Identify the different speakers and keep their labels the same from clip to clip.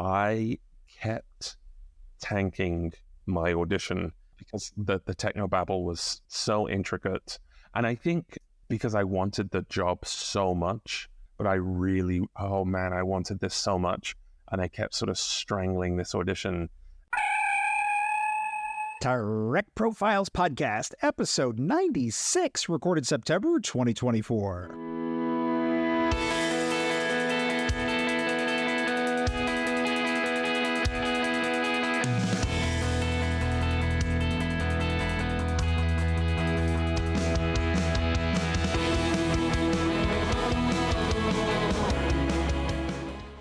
Speaker 1: I kept tanking my audition because the technobabble was so intricate. And I think because I wanted the job so much, but I wanted this so much. And I kept sort of strangling this audition.
Speaker 2: Trek Profiles Podcast, episode 96, recorded September 2024.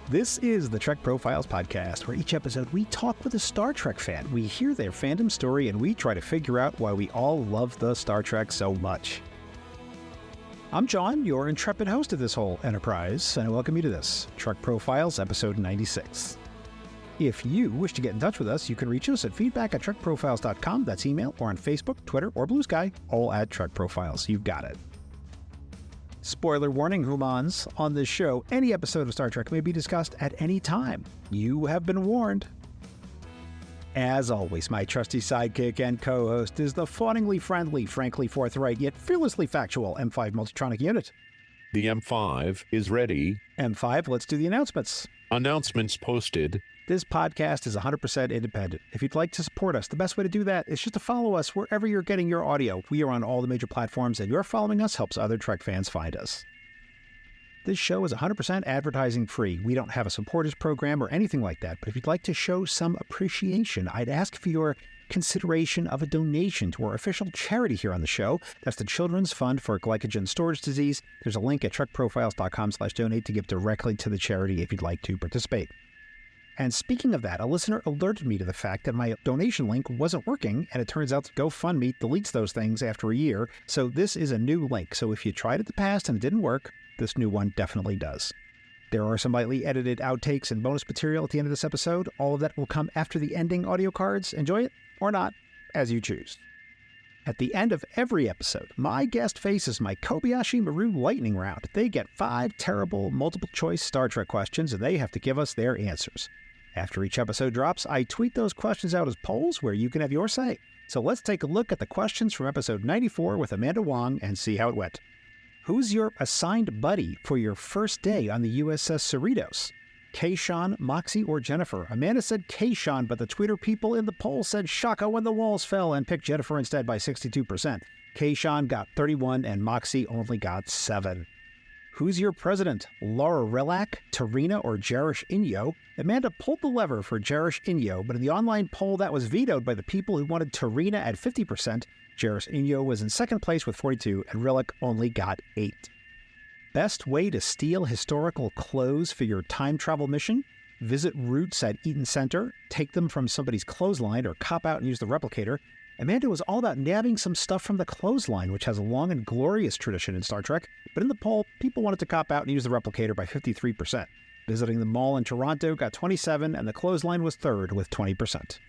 Speaker 2: This is the Trek Profiles Podcast, where each episode we talk with a Star Trek fan. We hear their fandom story, and we try to figure out why we all love the Star Trek so much. I'm John, your intrepid host of this whole enterprise, and I welcome you to this, Trek Profiles, episode 96. If you wish to get in touch with us, you can reach us at feedback@trekprofiles.com, that's email, or on Facebook, Twitter, or Blue Sky, all at Trek Profiles. You've got it. Spoiler warning, humans. On this show, any episode of Star Trek may be discussed at any time. You have been warned. As always, my trusty sidekick and co-host is the fawningly friendly, frankly forthright, yet fearlessly factual M5 Multitronic unit.
Speaker 3: The M5 is ready.
Speaker 2: M5, let's do the announcements.
Speaker 3: Announcements posted.
Speaker 2: This podcast is 100% independent. If you'd like to support us, the best way to do that is just to follow us wherever you're getting your audio. We are on all the major platforms, and your following us helps other Trek fans find us. This show is 100% advertising free. We don't have a supporters program or anything like that, but if you'd like to show some appreciation, I'd ask for your consideration of a donation to our official charity here on the show. That's the Children's Fund for Glycogen Storage Disease. There's a link at trekprofiles.com/donate to give directly to the charity if you'd like to participate. And speaking of that, a listener alerted me to the fact that my donation link wasn't working, and it turns out GoFundMe deletes those things after a year, so this is a new link. So if you tried it in the past and it didn't work, this new one definitely does. There are some lightly edited outtakes and bonus material at the end of this episode. All of that will come after the ending audio cards. Enjoy it, or not, as you choose. At the end of every episode, my guest faces my Kobayashi Maru lightning round. They get 5 terrible multiple-choice Star Trek questions, and they have to give us their answers. After each episode drops, I tweet those questions out as polls where you can have your say. So let's take a look at the questions from episode 94 with Amanda Wong and see how it went. Who's your assigned buddy for your first day on the USS Cerritos? Kayshawn, Moxie, or Jennifer? Amanda said Kayshawn, but the Twitter people in the poll said Shaka when the walls fell and picked Jennifer instead by 62%. Kayshawn got 31 and Moxie only got 7. Who's your president? Laura Rilak, Tarina, or Jarish Inyo? Amanda pulled the lever for Jarish Inyo, but in the online poll that was vetoed by the people who wanted Tarina at 50%. Jarish Inyo was in second place with 42, and Rilak only got 8. Best way to steal historical clothes for your time travel mission? Visit Roots at Eaton Center, take them from somebody's clothesline, or cop out and use the replicator. Amanda was all about nabbing some stuff from the clothesline, which has a long and glorious tradition in Star Trek, but in the poll, people wanted to cop out and use the replicator by 53%. Visiting the mall in Toronto got 27, and the clothesline was third with 20%.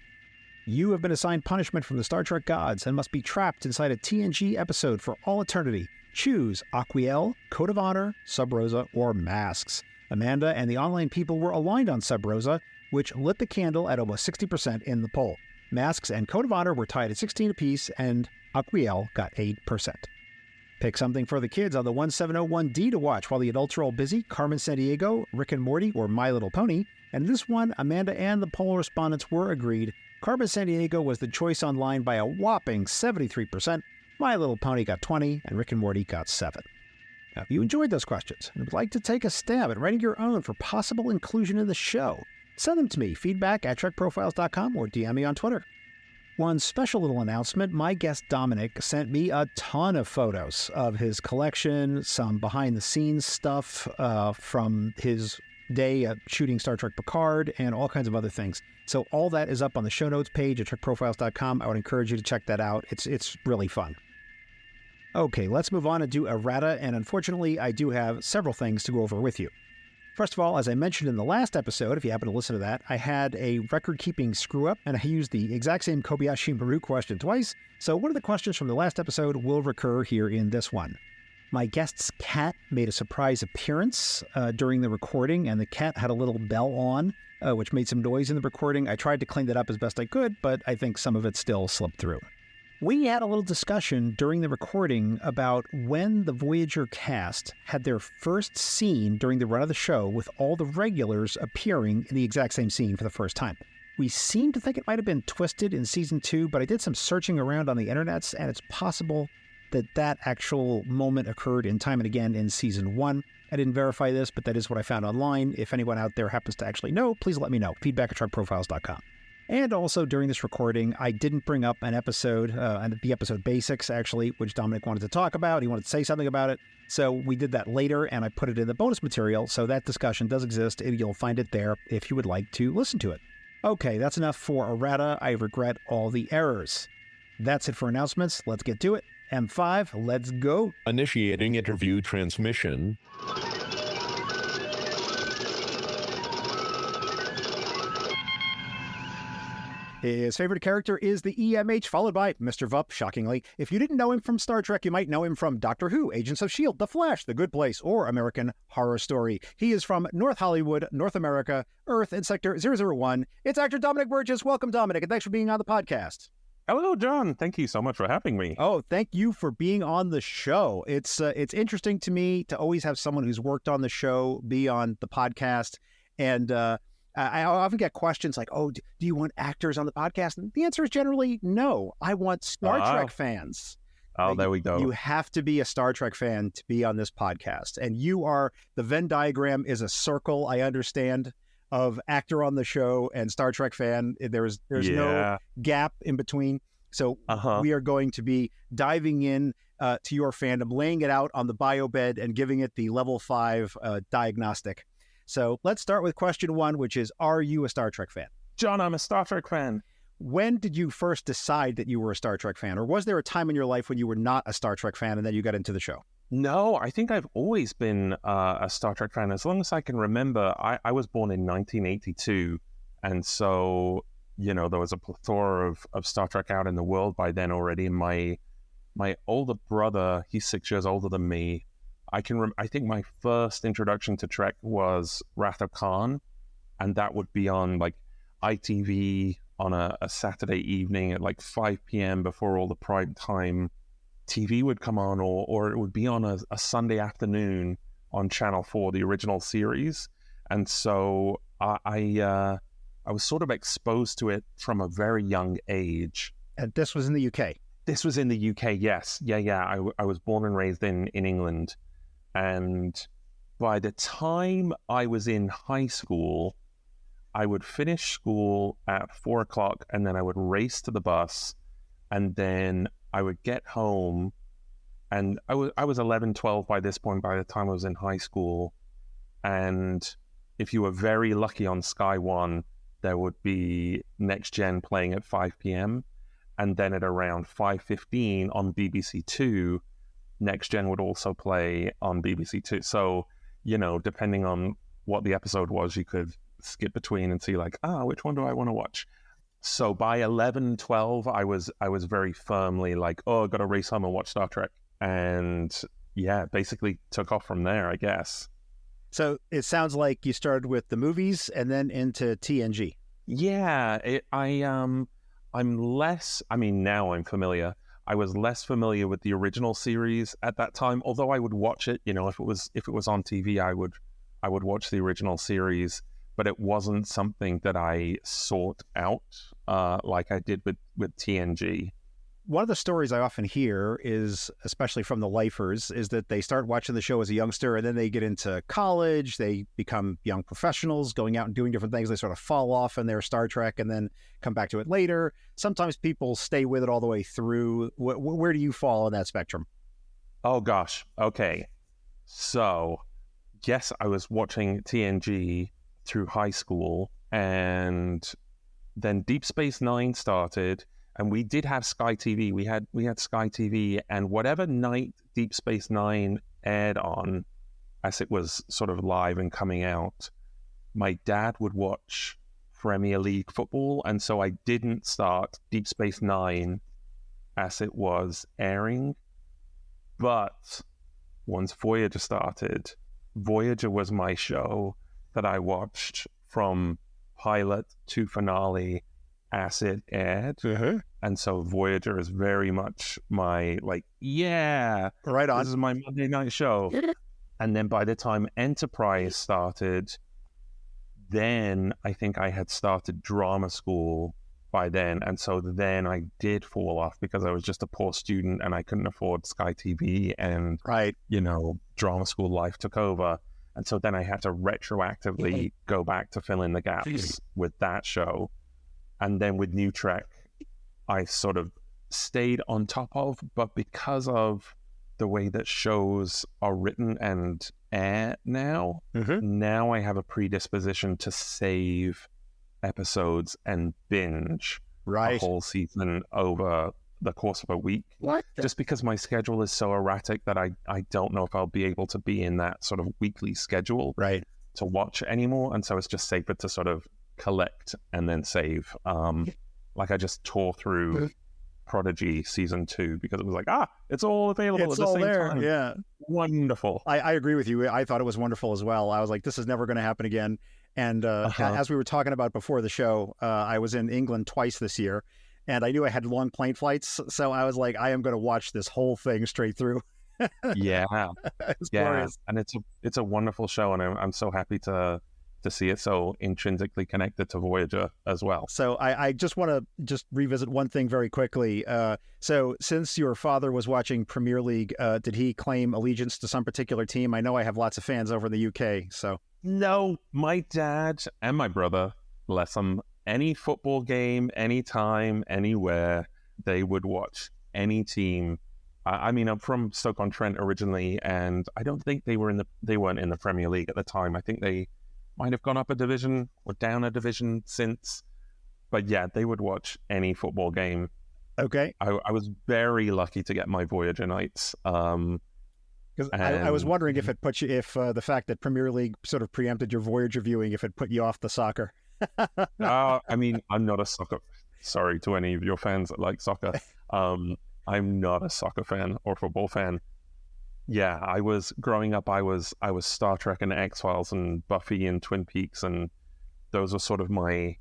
Speaker 2: You have been assigned punishment from the Star Trek gods and must be trapped inside a TNG episode for all eternity. Choose Aquiel, Code of Honor, Sub Rosa, or Masks. Amanda and the online people were aligned on Sub Rosa, which lit the candle at almost 60% in the poll. Masks and Code of Honor were tied at 16 apiece, and Aquiel got 8%. Pick something for the kids on the 1701D to watch while the adults are all busy. Carmen Sandiego, Rick and Morty, or My Little Pony. And this one, Amanda and the poll respondents were agreed. Carmen Sandiego was the choice online by a whopping 73%. My Little Pony got 20, and Rick and Morty got 7. Now, if you enjoyed those questions and would like to take a stab at writing your own for possible inclusion in the show, send them to me, feedback@trekprofiles.com, or DM me on Twitter. One special little announcement, my guest Dominic sent me a ton of photos of his collection, some behind-the-scenes stuff from his day at shooting Star Trek Picard, and all kinds of other things. So all that is up on the show notes page at trekprofiles.com. I would encourage you to check that out. It's really fun. Okay, let's move on and do errata, and unfortunately, I do have several things to go over with you. First of all, as I mentioned in the last episode, if you happen to listen to that, I had a record-keeping screw-up, and I used the exact same Kobayashi Maru question twice, so one of the questions from the last episode will recur here in this one. My guest's cat made a surprise appearance during the recording, and the cat had a little bell on, which made some noise in the recording. I tried to clean that up as best I could, but I think some of it still slipped through. We had a little discussion during the recording about when the Voyager cast had their first scene during the run of the show with all the regulars appearing in the exact same scene for the first time. We seem to think it might have been twisted in season 2, but I did some searching around on the internets, and it's possible that actual moment occurred in time and again in season 1. I didn't verify this, but that is what I found online. If anyone out there happens to actually know, please let me know. feedback@sharkprofiles.com. And also during this recording, I didn't bring up an episode, the episode Basics, actually, which Dominic wanted to talk about. He wanted to say something about it. So we did that later, and I put it in the bonus material. So that discussion does exist, and you'll find it there if you would like to listen to it. Okay, that's enough for errata. I regret all the errors. That's it for announcements. Let's get to it. M5, let's go.
Speaker 3: Initiating interview transmission.
Speaker 2: His favorite character is the EMH, followed by Mr. Vup, shockingly. If you didn't know him from Star Trek, you might know him from Doctor Who, Agents of S.H.I.E.L.D., The Flash, The Good Place, or American Horror Story. He is from North Hollywood, North America, Earth, and Sector 001. It's actor Dominic Burgess. Welcome, Dominic, and thanks for being on the podcast.
Speaker 1: Hello, John. Thank you so much for having me.
Speaker 2: Oh, thank you for being on the show. It's interesting to me to always have someone who's worked on the show be on the podcast. And I often get questions like, oh, do you want actors on the podcast? And the answer is generally no. I want Star Trek fans.
Speaker 1: Oh, there we go.
Speaker 2: You have to be a Star Trek fan to be on this podcast. And you are, the Venn diagram is a circle, I understand, of actor on the show and Star Trek fan. There's no gap in between. So we are going to be diving in to your fandom, laying it out on the bio bed and giving it the level 5 diagnostic. So let's start with question 1, which is, are you a Star Trek fan?
Speaker 1: John, I'm a Star Trek fan.
Speaker 2: When did you first decide that you were a Star Trek fan? Or was there a time in your life when you were not a Star Trek fan and then you got into the show?
Speaker 1: No, I think I've always been a Star Trek fan. As long as I can remember, I was born in 1982. And so, you know, there was a plethora of Star Trek out in the world by then already. My older brother, he's 6 years older than me. I think my first introduction to Trek was Wrath of Khan. And that would be on like ITV on a Saturday evening at like 5 p.m. before all the prime time TV would come on, or it would be on a Sunday afternoon on Channel 4, the original series. And so I was sort of exposed to it from a very young age.
Speaker 2: And this was in the UK?
Speaker 1: This was in the UK, yes. Yeah. I was born and raised in England. And by the time I was in high school, I would finish school at 4 o'clock, and then I would race to the bus, and then I would get home, and I was 11, 12 by this point, by the time I was in high school. And if you were very lucky on Sky One, there would be Next Gen playing at 5 p.m. And then at around 5:15 on BBC Two, Next Gen would also play on BBC Two. So, you know, depending on what the episode was, you could skip between and see like, which one do I want to watch? So by 11, 12, I was very firmly like, I got to race home and watch Star Trek. And yeah, basically took off from there, I guess.
Speaker 2: So it sounds like you started with the movies and then into TNG.
Speaker 1: Yeah, I'm less, now I'm familiar. I was less familiar with the original series at that time, although I would watch it, you know, if it was on TV, I would watch the original series. But it wasn't something that I sought out like I did with TNG.
Speaker 2: One of the stories I often hear is, especially from the lifers, is that they start watching the show as a youngster and then they get into college, they become young professionals going out and doing different things. They sort of fall off in their Star Trek and then come back to it later. Sometimes people stay with it all the way through. Where do you fall on that spectrum?
Speaker 1: Oh, gosh. Okay. So, yes, I was watching TNG through high school, and then Deep Space Nine started, and we did have Sky TV. We had Sky TV, and whatever night Deep Space Nine aired on, as it was sort of live and coming out, my dad would watch Premier League football, and so I didn't start Deep Space Nine as it was airing. But once Voyager started, Voyager was my show that I watched from pilot to finale as it aired. And so Voyager is very much my, like, yeah,
Speaker 2: right on.
Speaker 1: This is my Monday night show. And then by the time Enterprise started, then I think I had started drama school by then. And so then I did fall off because I was just a poor student and I couldn't afford Sky TV, and, drama school life took over. And so then I had to retroactively go back to fill in the gaps with that show. And then with New Trek, I sort of stayed on top of, but because of the way that shows are written and air now, now I have a predisposition to save episodes and binge a whole season over the course of a week. Just because my schedule is so erratic that I don't know if I'll be able to be in that sort of weekly schedule to watch anymore. And so it's just safer to sort of collect and then save. Like I just tore through Prodigy season 2 because it was like, it's all available at the same time.
Speaker 2: Yeah.
Speaker 1: Wonderful.
Speaker 2: I agree with you. I thought it was wonderful as well. I was like, this is never going to happen again. And as we were talking about before the show, I was in England twice this year, and I knew I had long plane flights. So I was like, I am going to watch this whole thing straight through.
Speaker 1: Yeah.
Speaker 2: Glorious.
Speaker 1: And it's a wonderful show, and I'm so happy to see it so intrinsically connected to Voyager as well.
Speaker 2: So I just want to just revisit one thing very quickly. So since your father was watching Premier League, did he claim allegiance to some particular team? I know I have lots of fans over in the UK, so.
Speaker 1: No, my dad and my brother, bless them, any football game, anytime, anywhere, they would watch any team. I mean, I'm from Stoke-on-Trent originally, and I don't think they weren't in the Premier League at the time. I think they might have gone up a division or down a division since. But yeah, they would watch any football game.
Speaker 2: Okay.
Speaker 1: I was very lucky to get my Voyager nights.
Speaker 2: Because I was wondering if it put you, if the fact that Premier League sort of preempted your Voyager viewing, if it put you off the soccer.
Speaker 1: I mean, I'm not a soccer. Sorry to any of your fans that like soccer. I'm not a soccer fan or football fan. Yeah, I was growing up. I was Star Trek and X-Files and Buffy and Twin Peaks, and those were sort of my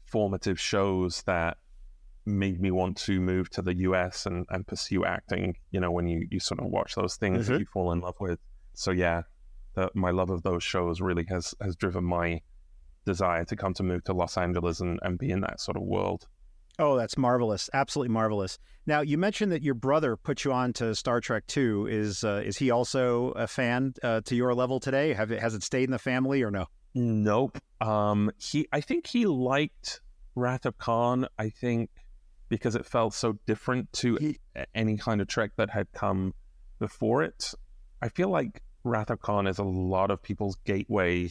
Speaker 1: formative shows that made me want to move to the US and pursue acting. When you sort of watch those things that you fall in love with. So yeah, my love of those shows really has driven my desire to move to Los Angeles and be in that sort of world.
Speaker 2: Oh, that's marvelous. Absolutely marvelous. Now, you mentioned that your brother put you on to Star Trek 2. Is he also a fan to your level today? Has it stayed in the family or no?
Speaker 1: Nope. I think he liked Wrath of Khan, I think, because it felt so different to any kind of Trek that had come before it. I feel like Wrath of Khan is a lot of people's gateway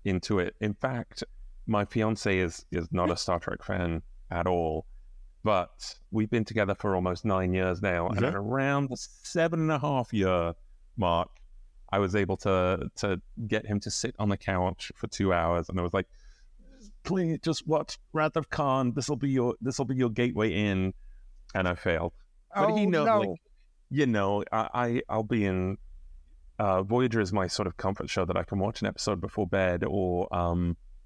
Speaker 1: into it. In fact, my fiance is not a Star Trek fan at all, but we've been together for almost 9 years now, and at around the 7.5 year mark, I was able to get him to sit on the couch for 2 hours, and I was like, please just watch Wrath of Khan. This will be your gateway in, and I failed. But he knows, I'll be in. Voyager is my sort of comfort show that I can watch an episode before bed. Or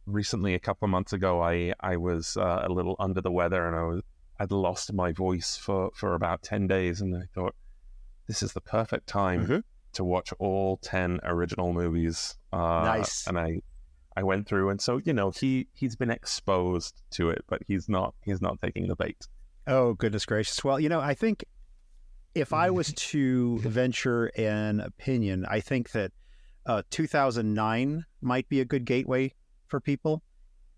Speaker 1: recently, a couple of months ago, I was a little under the weather, and I'd lost my voice for about 10 days, and I thought, this is the perfect time to watch all 10 original movies.
Speaker 2: Nice.
Speaker 1: And I went through, and so he's been exposed to it, but he's not taking the bait.
Speaker 2: Oh, goodness gracious. Well, I think if I was to venture an opinion, I think that 2009 might be a good gateway for people.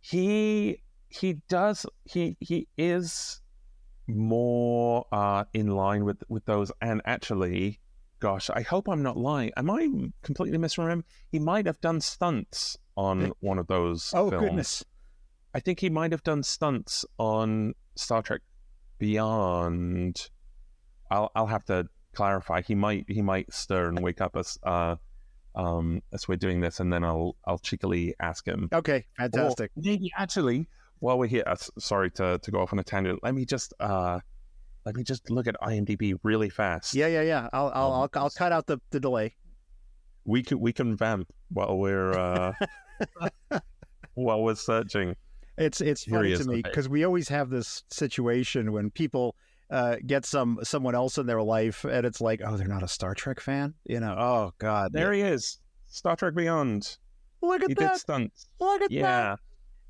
Speaker 1: He is more in line with those, and actually, gosh, I hope I'm not lying. Am I completely misremembering? He might have done stunts on one of those films.
Speaker 2: Goodness.
Speaker 1: I think he might have done stunts on Star Trek Beyond. I'll have to clarify. He might stir and wake up as we're doing this, and then I'll cheekily ask him.
Speaker 2: Okay, fantastic.
Speaker 1: Or maybe actually, while we're here, sorry to go off on a tangent. Let me just let me just look at IMDb really fast.
Speaker 2: Yeah. I'll cut out the delay.
Speaker 1: We can vamp while we're while we're searching.
Speaker 2: It's funny to me because we always have this situation when people get someone else in their life, and it's like, oh, they're not a Star Trek fan, Oh God,
Speaker 1: there he is, Star Trek Beyond.
Speaker 2: Look at
Speaker 1: he
Speaker 2: that!
Speaker 1: Did stunts.
Speaker 2: Look at that!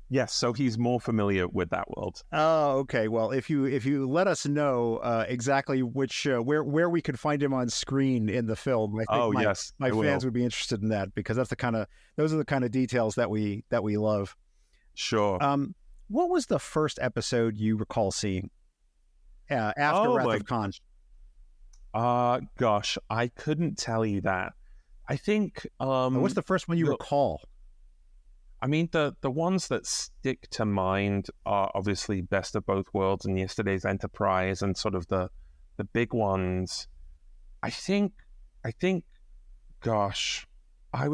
Speaker 1: Yes, so he's more familiar with that world.
Speaker 2: Oh, okay. Well, if you let us know exactly which where we could find him on screen in the film, I think my fans would be interested in that, because those are the kind of details that we love.
Speaker 1: Sure.
Speaker 2: What was the first episode you recall seeing after Wrath of Khan?
Speaker 1: Gosh, I couldn't tell you that. I think.
Speaker 2: What's the first one you recall?
Speaker 1: I mean, the ones that stick to mind are obviously Best of Both Worlds and Yesterday's Enterprise, and sort of the big ones. I think, gosh, they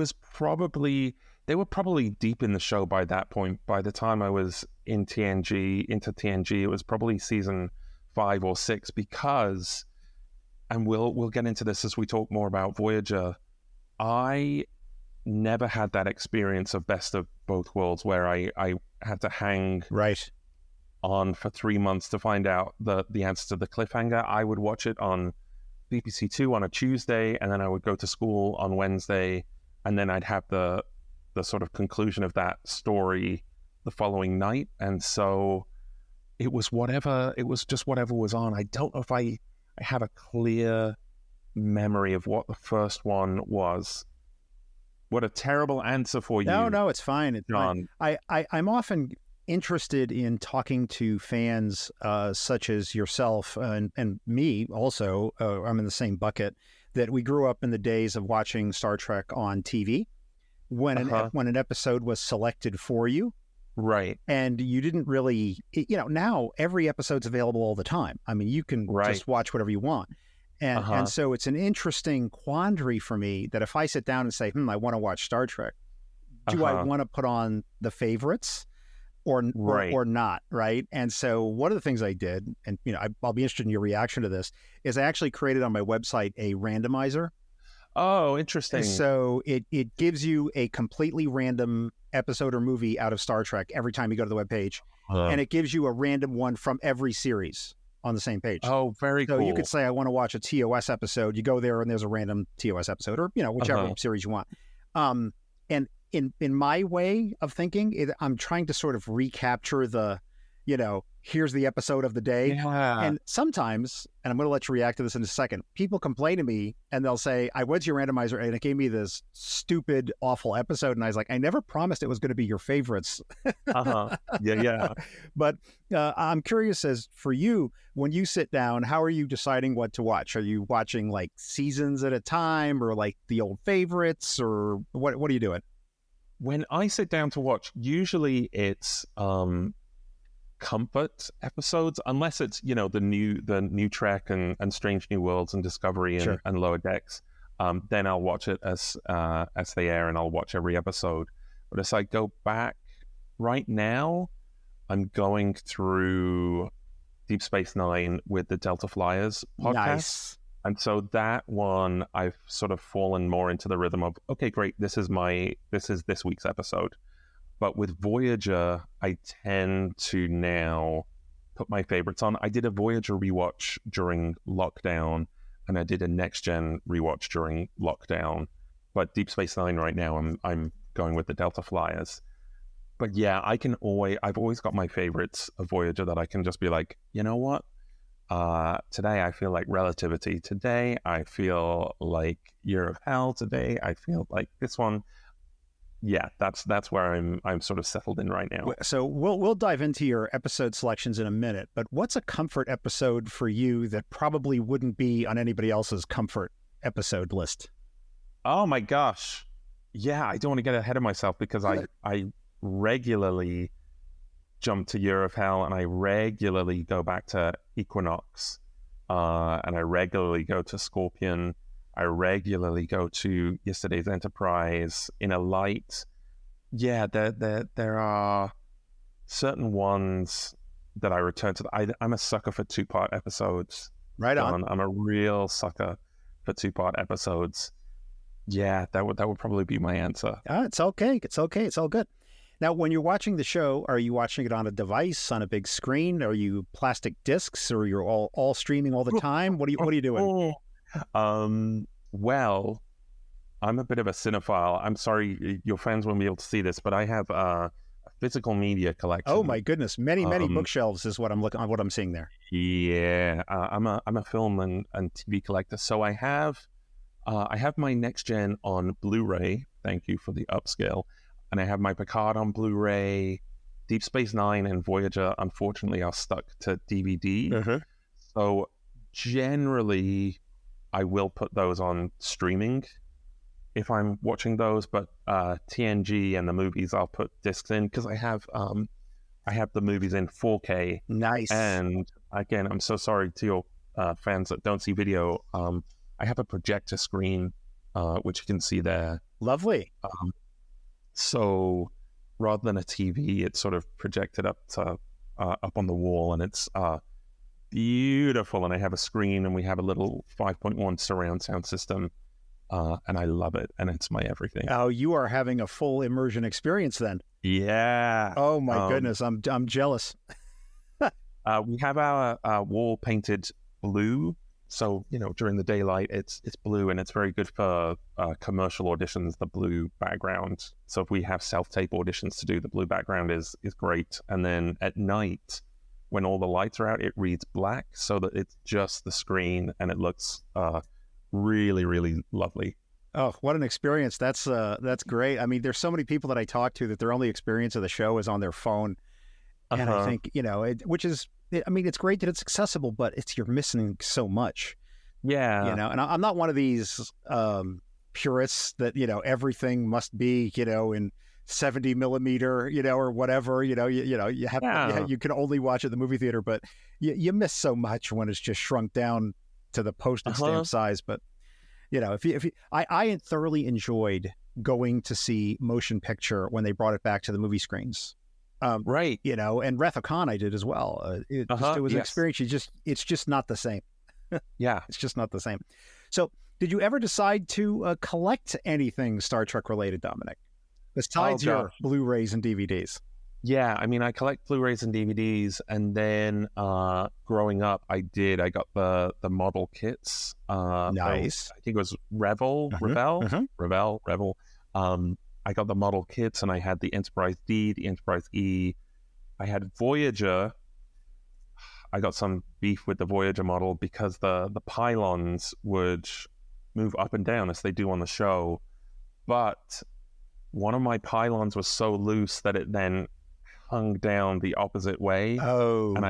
Speaker 1: were probably deep in the show by that point. By the time I was into TNG, it was probably season 5 or 6, because, and we'll get into this as we talk more about Voyager, I never had that experience of Best of Both Worlds where I had to hang on for 3 months to find out the answer to the cliffhanger. I would watch it on BBC Two on a Tuesday, and then I would go to school on Wednesday, and then I'd have the sort of conclusion of that story the following night. And so it was just whatever was on. I don't know if I have a clear memory of what the first one was. What a terrible answer for you.
Speaker 2: No, it's fine. It's
Speaker 1: John.
Speaker 2: Fine. I'm often interested in talking to fans such as yourself and me also. I'm in the same bucket, that we grew up in the days of watching Star Trek on TV when an episode was selected for you.
Speaker 1: Right.
Speaker 2: And you didn't really, now every episode's available all the time. I mean, you can just watch whatever you want. And so it's an interesting quandary for me that if I sit down and say, I want to watch Star Trek, do I want to put on the favorites or not, right? And so one of the things I did, and I'll be interested in your reaction to this, is I actually created on my website a randomizer.
Speaker 1: Oh, interesting.
Speaker 2: And so it gives you a completely random episode or movie out of Star Trek every time you go to the webpage, and it gives you a random one from every series on the same page.
Speaker 1: Oh, very cool.
Speaker 2: So you could say, I want to watch a TOS episode. You go there and there's a random TOS episode, or, whichever series you want. And in my way of thinking, I'm trying to sort of recapture the, here's the episode of the day.
Speaker 1: Yeah.
Speaker 2: And sometimes, and I'm going to let you react to this in a second, people complain to me and they'll say, I went to your randomizer and it gave me this stupid, awful episode. And I was like, I never promised it was going to be your favorites.
Speaker 1: Yeah.
Speaker 2: But I'm curious, as for you, when you sit down, how are you deciding what to watch? Are you watching like seasons at a time, or like the old favorites, or what are you doing?
Speaker 1: When I sit down to watch, usually it's comfort episodes, unless it's the new Trek and Strange New Worlds and Discovery and Lower Decks. Then I'll watch it as they air, and I'll watch every episode. But as I go back right now, I'm going through Deep Space Nine with the Delta Flyers podcast. Nice. And so that one, I've sort of fallen more into the rhythm of, okay, great, this is this week's episode. But with Voyager, I tend to now put my favorites on. I did a Voyager rewatch during lockdown, and I did a Next Gen rewatch during lockdown. But Deep Space Nine right now, I'm going with the Delta Flyers. But yeah, I've always got my favorites of Voyager that I can just be like, you know what? Today I feel like Relativity. Today I feel like Year of Hell. Today I feel like this one. Yeah, that's where I'm sort of settled in right now.
Speaker 2: So we'll dive into your episode selections in a minute, but what's a comfort episode for you that probably wouldn't be on anybody else's comfort episode list?
Speaker 1: Oh my gosh. Yeah, I don't want to get ahead of myself, because I regularly jump to Year of Hell, and I regularly go back to Equinox, and I regularly go to Scorpion. I regularly go to Yesterday's Enterprise, Inner Light. Yeah, there are certain ones that I return to. I'm a sucker for 2-part episodes.
Speaker 2: Right on.
Speaker 1: John. I'm a real sucker for 2-part episodes. Yeah, that would probably be my answer.
Speaker 2: It's okay. It's okay. It's all good. Now, when you're watching the show, are you watching it on a device, on a big screen? Are you plastic discs, or you're all streaming all the time? What are you doing?
Speaker 1: Well, I'm a bit of a cinephile. I'm sorry, your fans won't be able to see this, but I have a physical media collection.
Speaker 2: Oh my goodness, many bookshelves is what I'm seeing there.
Speaker 1: Yeah, I'm a film and TV collector. So I have my Next Gen on Blu-ray. Thank you for the upscale. And I have my Picard on Blu-ray. Deep Space Nine and Voyager, unfortunately, are stuck to DVD.
Speaker 2: Uh-huh.
Speaker 1: So generally, I will put those on streaming if I'm watching those. But TNG and the movies, I'll put discs in because I have the movies in 4K.
Speaker 2: Nice.
Speaker 1: And again, I'm so sorry to your fans that don't see video. I have a projector screen, which you can see there.
Speaker 2: Lovely.
Speaker 1: So rather than a TV, it's sort of projected up on the wall, and it's beautiful. And I have a screen, and we have a little 5.1 surround sound system, and I love it, and it's my everything.
Speaker 2: Oh, you are having a full immersion experience then.
Speaker 1: Yeah.
Speaker 2: Oh my goodness, I'm jealous.
Speaker 1: We have our wall painted blue. So, during the daylight, it's blue, and it's very good for commercial auditions, the blue background. So if we have self-tape auditions to do, the blue background is great. And then at night, when all the lights are out, it reads black so that it's just the screen, and it looks really, really lovely.
Speaker 2: Oh, what an experience. That's great. I mean, there's so many people that I talk to that their only experience of the show is on their phone. And I think, it's great that it's accessible, but you're missing so much.
Speaker 1: Yeah.
Speaker 2: And I'm not one of these purists that, everything must be, in 70 millimeter, or whatever, you can only watch it at the movie theater, but you miss so much when it's just shrunk down to the postage stamp size. But, I thoroughly enjoyed going to see motion picture when they brought it back to the movie screens.
Speaker 1: Right.
Speaker 2: And Wrath of Khan I did as well. It was an experience. It's just not the same.
Speaker 1: Yeah.
Speaker 2: It's just not the same. So did you ever decide to collect anything Star Trek related, Dominic, besides your Blu-rays and DVDs?
Speaker 1: Yeah. I mean, I collect Blu-rays and DVDs, and then growing up, I got the model kits.
Speaker 2: Nice.
Speaker 1: I think it was Revel. I got the model kits, and I had the Enterprise D, the Enterprise E. I had Voyager. I got some beef with the Voyager model because the pylons would move up and down as they do on the show. But one of my pylons was so loose that it then hung down the opposite way.
Speaker 2: Oh.
Speaker 1: And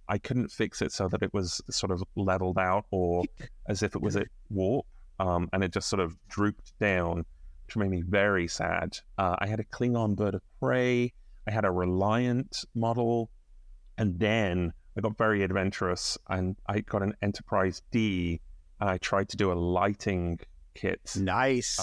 Speaker 1: I couldn't fix it so that it was sort of leveled out or as if it was at warp. And it just sort of drooped down, which made me very sad. I had a Klingon bird of prey. I had a Reliant model. And then I got very adventurous, and I got an Enterprise D, and I tried to do a lighting kit.
Speaker 2: Nice.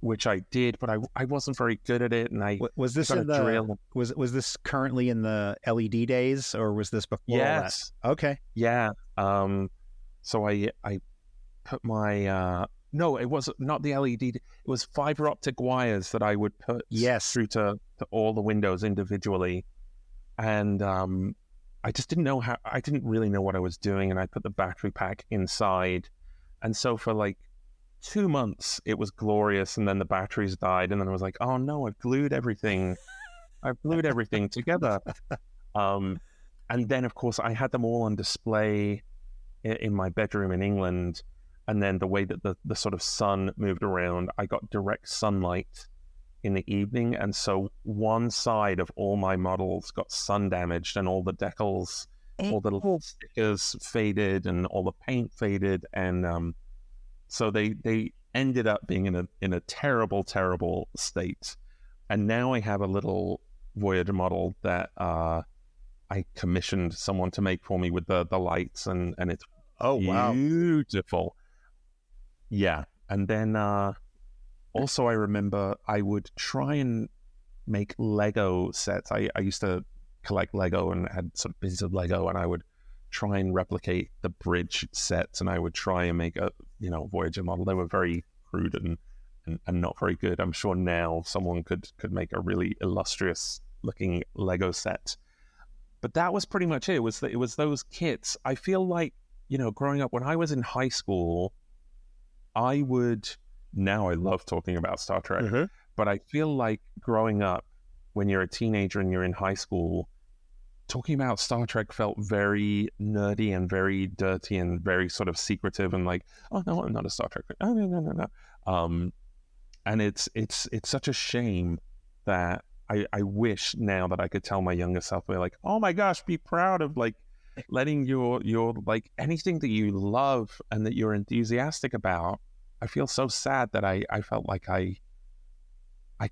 Speaker 1: Which I did, but I wasn't very good at it. And
Speaker 2: was this in the was this currently in the LED days, or was this before?
Speaker 1: Yes.
Speaker 2: That? Okay.
Speaker 1: Yeah. So I put my no, it was not the LED. It was fiber optic wires that I would put through to all the windows individually, and I just didn't know how. I didn't really know what I was doing, and I put the battery pack inside, and so for like 2 months it was glorious, and then the batteries died, and then I was like, oh no, I've glued everything together. And then of course I had them all on display in my bedroom in England, and then the way that the sort of sun moved around, I got direct sunlight in the evening, and so one side of all my models got sun damaged, and all the decals, all the little stickers faded, and all the paint faded, and so they ended up being in a terrible state. And now I have a little Voyager model that I commissioned someone to make for me with the lights, and it's beautiful. Yeah. And then also I remember I would try and make Lego sets. I used to collect Lego and had sort of pieces of Lego, and I would try and replicate the bridge sets, and I would try and make a Voyager model. They were very crude and not very good. I'm sure now someone could make a really illustrious looking Lego set. But that was pretty much it. It was those kits. I feel like, growing up when I was in high school, now I love talking about Star Trek, but I feel like growing up when you're a teenager and you're in high school, talking about Star Trek felt very nerdy and very dirty and very sort of secretive and like, oh no, I'm not a Star Trek fan. Oh no. And it's such a shame that I wish now that I could tell my younger self, be like, oh my gosh, be proud of like letting your like anything that you love and that you're enthusiastic about. I feel so sad that I felt like I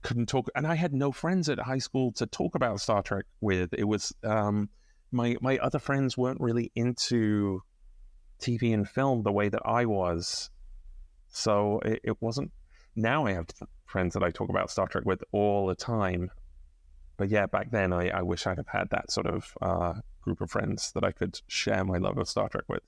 Speaker 1: couldn't talk, and I had no friends at high school to talk about Star Trek with. It was my other friends weren't really into TV and film the way that I was, so it wasn't. Now I have friends that I talk about Star Trek with all the time, but yeah, back then I wish I'd have had that sort of group of friends that I could share my love of Star Trek with.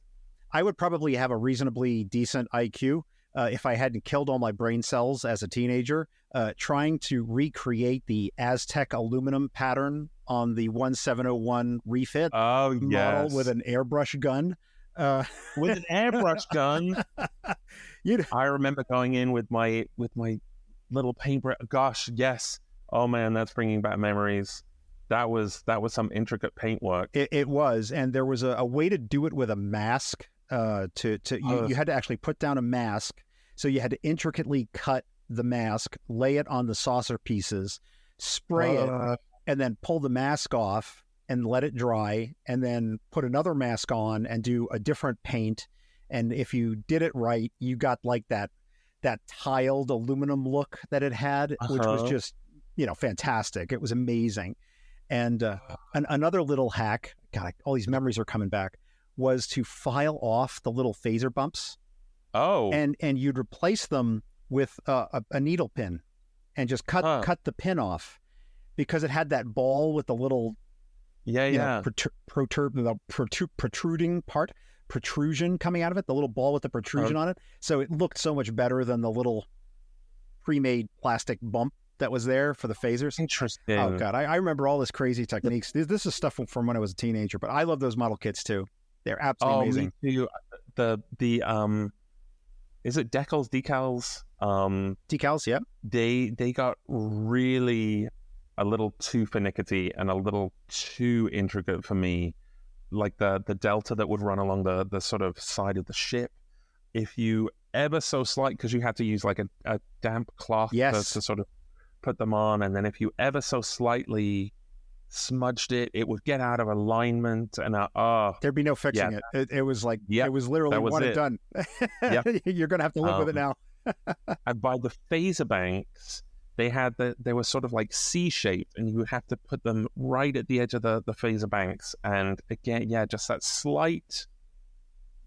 Speaker 2: I would probably have a reasonably decent IQ if I hadn't killed all my brain cells as a teenager trying to recreate the Aztec aluminum pattern on the 1701 refit model with an airbrush gun.
Speaker 1: With an airbrush gun. I remember going in with my little paintbrush. Gosh, yes. Oh man, that's bringing back memories. That was some intricate paintwork.
Speaker 2: It was, and there was a way to do it with a mask. You had to actually put down a mask, so you had to intricately cut the mask, lay it on the saucer pieces, spray it, and then pull the mask off and let it dry, and then put another mask on and do a different paint. And if you did it right, you got like that tiled aluminum look that it had, which was just, fantastic. It was amazing. And another little hack, God, all these memories are coming back, was to file off the little phaser bumps.
Speaker 1: Oh.
Speaker 2: And you'd replace them with a needle pin and just cut the pin off, because it had that ball with the little protrusion coming out of it, the little ball with the protrusion on it. So it looked so much better than the little pre-made plastic bump that was there for the phasers.
Speaker 1: Interesting.
Speaker 2: Oh God, I remember all this crazy techniques. This is stuff from when I was a teenager, but I love those model kits too. They're absolutely amazing.
Speaker 1: Me too. The is it decals?
Speaker 2: Decals, yeah.
Speaker 1: They got really a little too finicky and a little too intricate for me. Like the delta that would run along the sort of side of the ship. If you ever so slight, because you had to use like a damp cloth to sort of put them on, and then if you ever so slightly smudged it, it would get out of alignment, and
Speaker 2: there'd be no fixing it. It was like it was literally one and done. You're gonna have to live with it now.
Speaker 1: And by the phaser banks, they were sort of like C-shaped, and you would have to put them right at the edge of the phaser banks, and again, just that slight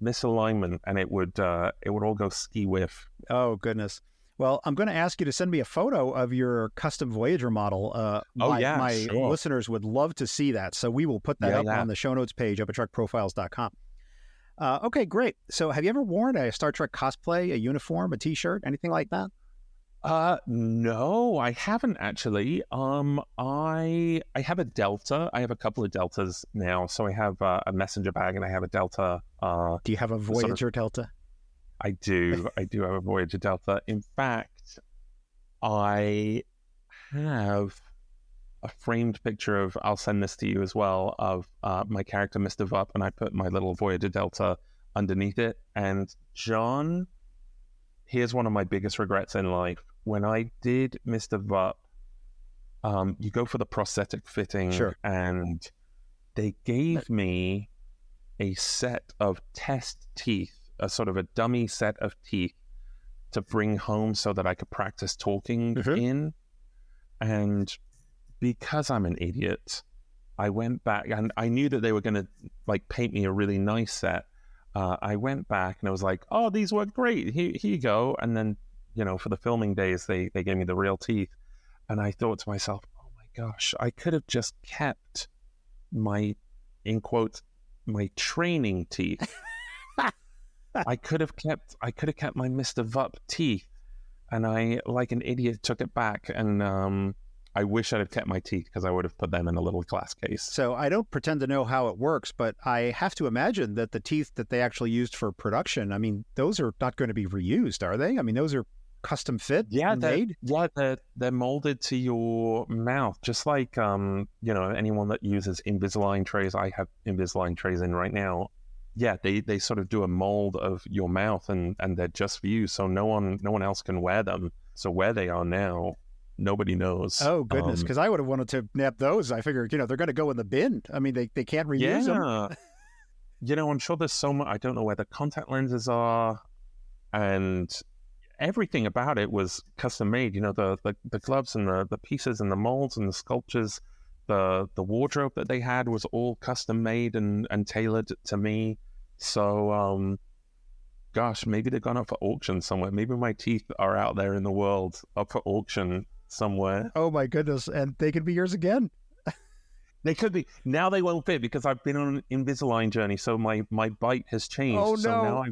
Speaker 1: misalignment, and it would all go ski-whiff.
Speaker 2: Oh goodness. Well, I'm going to ask you to send me a photo of your custom Voyager model. My listeners would love to see that, so we will put that up on the show notes page up at trekprofiles.com. Okay, great. So have you ever worn a Star Trek cosplay, a uniform, a T-shirt, anything like that?
Speaker 1: No, I haven't actually. I have a Delta. I have a couple of Deltas now. So I have a messenger bag, and I have a Delta.
Speaker 2: Do you have a Voyager Delta?
Speaker 1: I do. I do have a Voyager Delta. In fact, I have a framed picture of, I'll send this to you as well, of my character, Mr. Vup, and I put my little Voyager Delta underneath it. And John, here's one of my biggest regrets in life. When I did Mr. Vup, you go for the prosthetic fitting, and they gave me a set of test teeth, a sort of a dummy set of teeth to bring home so that I could practice talking in. And because I'm an idiot, I went back, and I knew that they were going to like paint me a really nice set. I went back and I was like, oh, these work great. Here you go. And then, for the filming days, they gave me the real teeth. And I thought to myself, oh my gosh, I could have just kept my, in quotes, my training teeth. I could have kept my Mr. Vup teeth, and I, like an idiot, took it back. And I wish I'd have kept my teeth, because I would have put them in a little glass case.
Speaker 2: So I don't pretend to know how it works, but I have to imagine that the teeth that they actually used for production, I mean, those are not going to be reused, are they? I mean, those are custom fit and made?
Speaker 1: They're molded to your mouth, just like anyone that uses Invisalign trays. I have Invisalign trays in right now. Yeah, they sort of do a mold of your mouth, and they're just for you, so no one else can wear them. So where they are now, nobody knows.
Speaker 2: Oh goodness, because I would have wanted to nab those. I figured, they're going to go in the bin. I mean, they can't reuse them.
Speaker 1: I'm sure there's so much. I don't know where the contact lenses are, and everything about it was custom made. The gloves and the pieces and the molds and the sculptures, the wardrobe that they had was all custom made and tailored to me. So gosh, maybe they've gone up for auction somewhere. Maybe my teeth are out there in the world up for auction somewhere.
Speaker 2: Oh my goodness, and they could be yours again.
Speaker 1: They could be. Now they won't fit, because I've been on an Invisalign journey, so my bite has changed.
Speaker 2: Oh no.
Speaker 1: So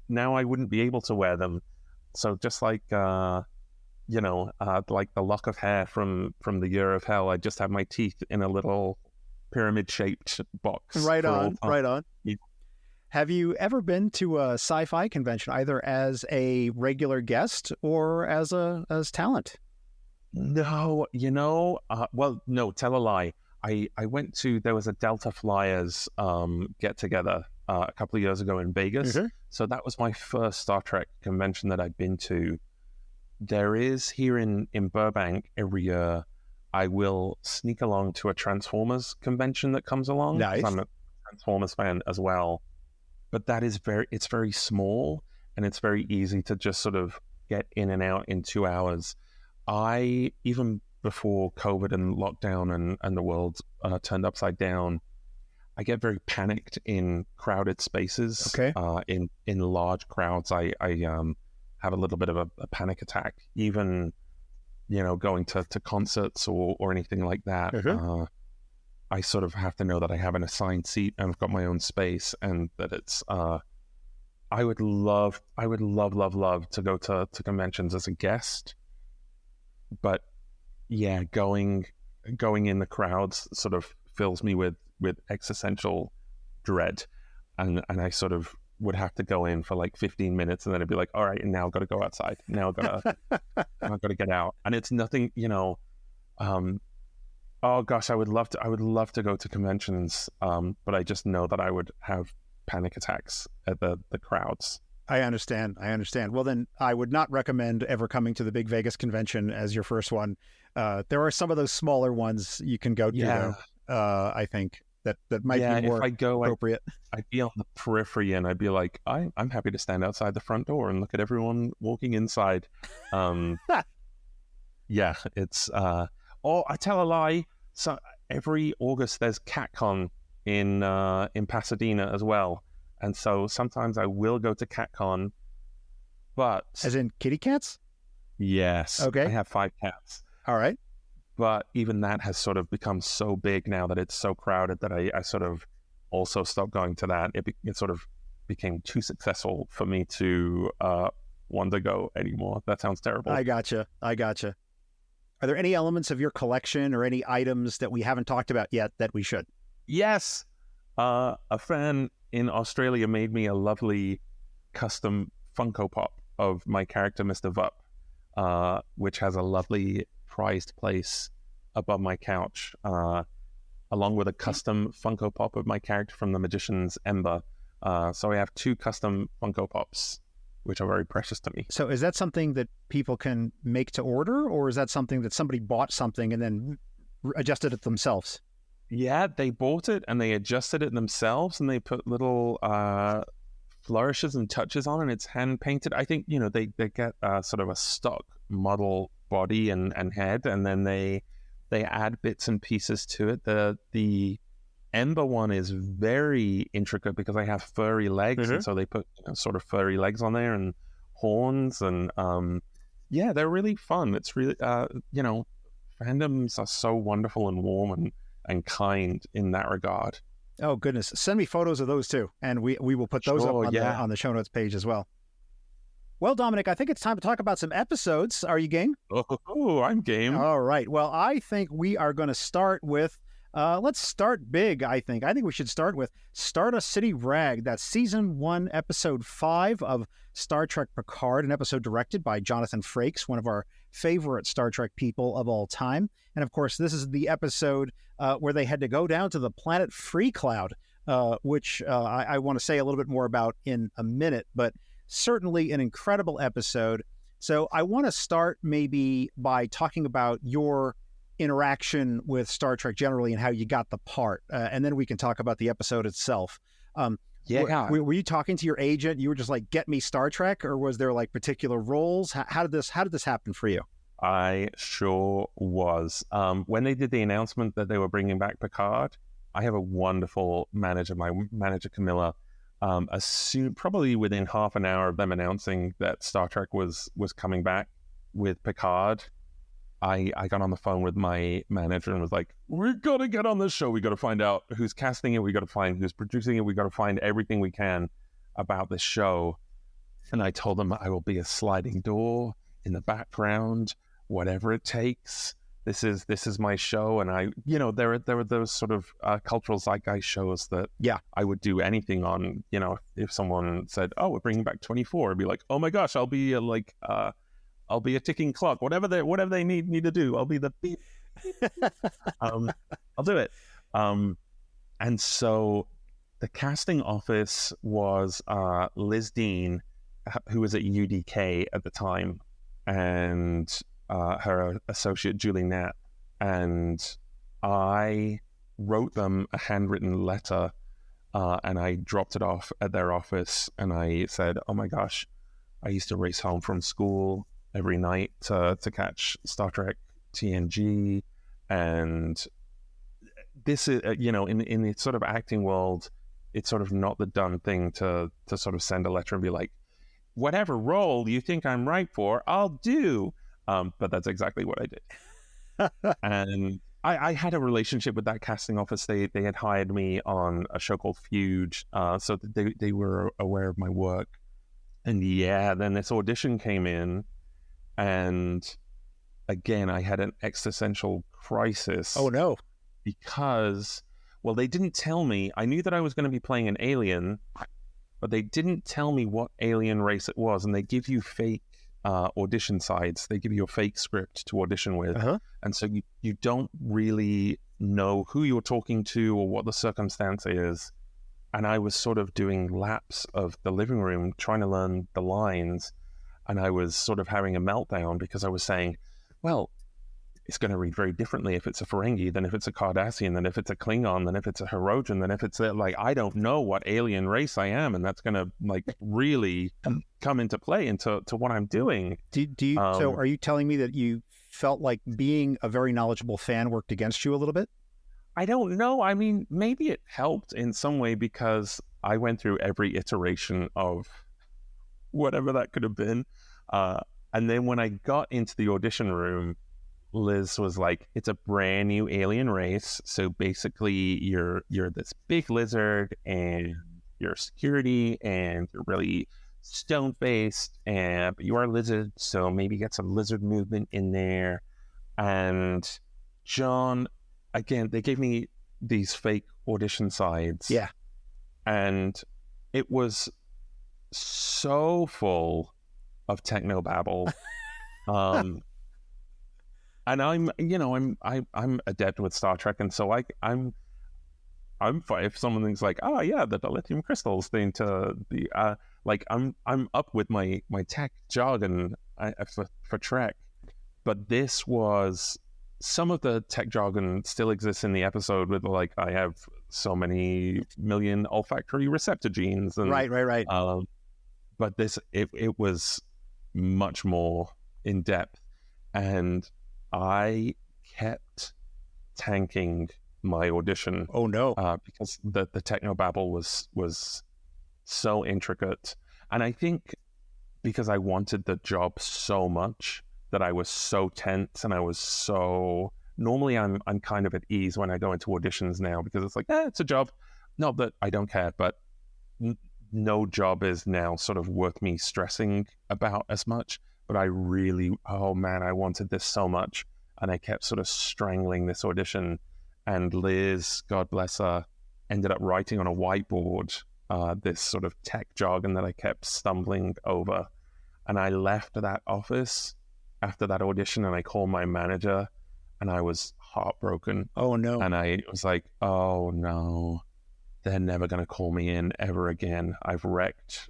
Speaker 1: now I wouldn't be able to wear them. So just like like the lock of hair from the Year of Hell, I just have my teeth in a little pyramid-shaped box.
Speaker 2: Right on.
Speaker 1: Yeah.
Speaker 2: Have you ever been to a sci-fi convention, either as a regular guest or as talent?
Speaker 1: No, no, tell a lie. I went to, there was a Delta Flyers get-together a couple of years ago in Vegas.
Speaker 2: Mm-hmm.
Speaker 1: So that was my first Star Trek convention that I've been to. There is here in Burbank every year, I will sneak along to a Transformers convention that comes along.
Speaker 2: Nice.
Speaker 1: I'm a Transformers fan as well. But that is it's very small, and it's very easy to just sort of get in and out in 2 hours. Even before COVID and lockdown and the world turned upside down, I get very panicked in crowded spaces.
Speaker 2: Okay.
Speaker 1: In large crowds, I have a little bit of a panic attack. Even, going to concerts or anything like that.
Speaker 2: Mm-hmm.
Speaker 1: I sort of have to know that I have an assigned seat and I've got my own space, and that it's. I would love to go to conventions as a guest, but yeah, going in the crowds sort of fills me with existential dread, and I sort of would have to go in for like 15 minutes, and then I'd be like, all right, now I've got to go outside. Now I've got to get out, and it's nothing, oh gosh, I would love to go to conventions, but I just know that I would have panic attacks at the crowds.
Speaker 2: I understand. Well, then I would not recommend ever coming to the big Vegas convention as your first one. There are some of those smaller ones you can go to, though, I think, that might be more appropriate.
Speaker 1: I'd be on the periphery, and I'd be like, I'm happy to stand outside the front door and look at everyone walking inside. Yeah, it's... Oh, I tell a lie. So every August there's CatCon in Pasadena as well, and so sometimes I will go to CatCon. But
Speaker 2: as in kitty cats?
Speaker 1: Yes.
Speaker 2: Okay.
Speaker 1: I have 5 cats.
Speaker 2: All right.
Speaker 1: But even that has sort of become so big now that it's so crowded that I sort of also stopped going to that. It sort of became too successful for me to want to go anymore. That sounds terrible.
Speaker 2: I gotcha. Are there any elements of your collection or any items that we haven't talked about yet that we should?
Speaker 1: Yes. A fan in Australia made me a lovely custom Funko Pop of my character, Mr. Vup, which has a lovely prized place above my couch, along with a custom Funko Pop of my character from The Magician's Ember. So I have 2 custom Funko Pops, which are very precious to me.
Speaker 2: So is that something that people can make to order, or is that something that somebody bought something and then adjusted it themselves?
Speaker 1: Yeah, they bought it and they adjusted it themselves, and they put little flourishes and touches on it, and it's hand painted. I think, they get sort of a stock model body and head, and then they add bits and pieces to it. The Ember one is very intricate because I have furry legs,
Speaker 2: mm-hmm.
Speaker 1: and so they put sort of furry legs on there and horns, and they're really fun. It's really fandoms are so wonderful and warm and kind in that regard.
Speaker 2: Oh, goodness. Send me photos of those too. And we will put those up on the show notes page as well. Well, Dominic, I think it's time to talk about some episodes. Are you game?
Speaker 1: Oh, I'm game.
Speaker 2: All right. Well, I think we are going to start with, let's start big, I think. I think we should start with Stardust City Rag. That's Season 1, Episode 5 of Star Trek Picard, an episode directed by Jonathan Frakes, one of our favorite Star Trek people of all time. And, of course, this is the episode where they had to go down to the planet Free Cloud, which I want to say a little bit more about in a minute, but certainly an incredible episode. So I want to start maybe by talking about your interaction with Star Trek generally and how you got the part. And then we can talk about the episode itself. Were you talking to your agent? You were just like, get me Star Trek, or was there like particular roles? How did this happen for you?
Speaker 1: I sure was. When they did the announcement that they were bringing back Picard, I have a wonderful manager, my manager Camilla. Probably within half an hour of them announcing that Star Trek was coming back with Picard, I got on the phone with my manager and was like, "We got to get on this show. We got to find out who's casting it. We got to find who's producing it. We got to find everything we can about this show." And I told them I will be a sliding door in the background, whatever it takes. This is my show, and there were those sort of cultural zeitgeist shows that I would do anything on. If someone said, "Oh, we're bringing back 24," I'd be like, "Oh my gosh, I'll be I'll be a ticking clock. Whatever they need to do, I'll be the beep. I'll do it." And so the casting office was Liz Dean, who was at UDK at the time, and her associate Julie Knapp, and I wrote them a handwritten letter, and I dropped it off at their office, and I said, "Oh my gosh, I used to race home from school every night to catch Star Trek TNG, and this is in the sort of acting world, it's sort of not the done thing to sort of send a letter and be like, whatever role you think I'm right for, I'll do." But that's exactly what I did. And I had a relationship with that casting office. They had hired me on a show called Feud, so they were aware of my work. And then this audition came in, and again, I had an existential crisis.
Speaker 2: Oh, no.
Speaker 1: Because, well, they didn't tell me. I knew that I was going to be playing an alien, but they didn't tell me what alien race it was, and they give you fake audition sides. They give you a fake script to audition with, and so you don't really know who you're talking to or what the circumstance is. And I was sort of doing laps of the living room trying to learn the lines, and I was sort of having a meltdown because I was saying, well, it's going to read very differently if it's a Ferengi than if it's a Cardassian, than if it's a Klingon, than if it's a Hirogen, than if it's I don't know what alien race I am, and that's going to really come into play into what I'm doing.
Speaker 2: So are you telling me that you felt like being a very knowledgeable fan worked against you a little bit?
Speaker 1: I don't know. I mean, maybe it helped in some way because I went through every iteration of whatever that could have been. And then when I got into the audition room, Liz was like, "It's a brand new alien race. So basically you're this big lizard and you're security and you're really stone-faced, but you are a lizard, so maybe get some lizard movement in there." And John, again, they gave me these fake audition sides.
Speaker 2: Yeah. And
Speaker 1: it was so full of technobabble. And I'm adept with Star Trek, and so I'm fine if someone thinks like, "Oh yeah, the dilithium crystals thing to the I'm up with my tech jargon for Trek." But this was, some of the tech jargon still exists in the episode with like, I have so many million olfactory receptor genes, and
Speaker 2: right.
Speaker 1: But this it was much more in depth, and I kept tanking my audition.
Speaker 2: Oh no!
Speaker 1: Because the technobabble was so intricate, and I think because I wanted the job so much that I was so tense and I was so Normally, I'm kind of at ease when I go into auditions now because it's like, it's a job. Not that I don't care, but no job is now sort of worth me stressing about as much. But I really, oh man, I wanted this so much, and I kept sort of strangling this audition. And Liz, God bless her, ended up writing on a whiteboard this sort of tech jargon that I kept stumbling over. And I left that office after that audition, and I called my manager, and I was heartbroken.
Speaker 2: Oh, no.
Speaker 1: And I was like, oh, no, they're never going to call me in ever again. I've wrecked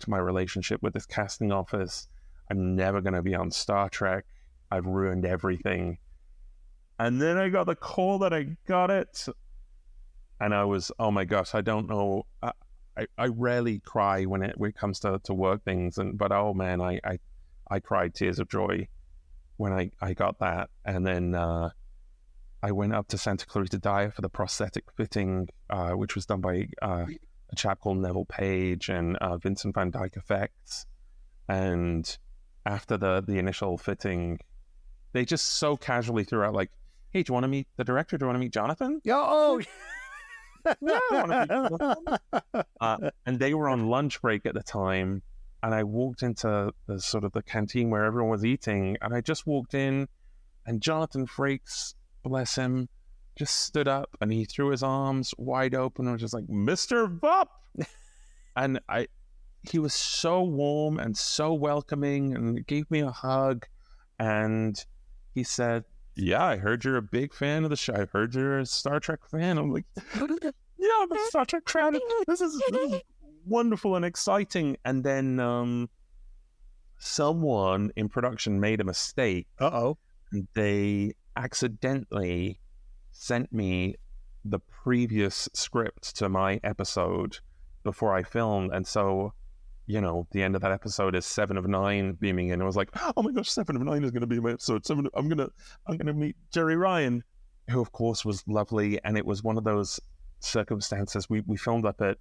Speaker 1: my relationship with this casting office. I'm never going to be on Star Trek. I've ruined everything. And then I got the call that I got it. And I was, oh my gosh, I don't know. I rarely cry when it comes to work things. But oh man, I cried tears of joy when I got that. And then I went up to Santa Clarita Diet for the prosthetic fitting, which was done by a chap called Neville Page and Vincent Van Dyke Effects. And after the initial fitting, they just so casually threw out like, hey, do you want to meet the director? Do you want to meet Jonathan?
Speaker 2: Yeah, oh,
Speaker 1: Yeah, I want to meet Jonathan. And they were on lunch break at the time. And I walked into the sort of the canteen where everyone was eating. And I just walked in, and Jonathan Frakes, bless him, just stood up and he threw his arms wide open and was just like, Mr. Vup! And he was so warm and so welcoming and gave me a hug. And he said, yeah, I heard you're a big fan of the show. I heard you're a Star Trek fan. I'm like, yeah, I'm a Star Trek fan. This is wonderful and exciting. And then someone in production made a mistake.
Speaker 2: Uh-oh.
Speaker 1: And they accidentally sent me the previous script to my episode before I filmed. And so, you know, the end of that episode is 7 of 9 beaming in. I was like, oh my gosh, 7 of 9 is going to be my episode. I'm gonna meet Jerry Ryan, who of course was lovely. And it was one of those circumstances. We filmed up at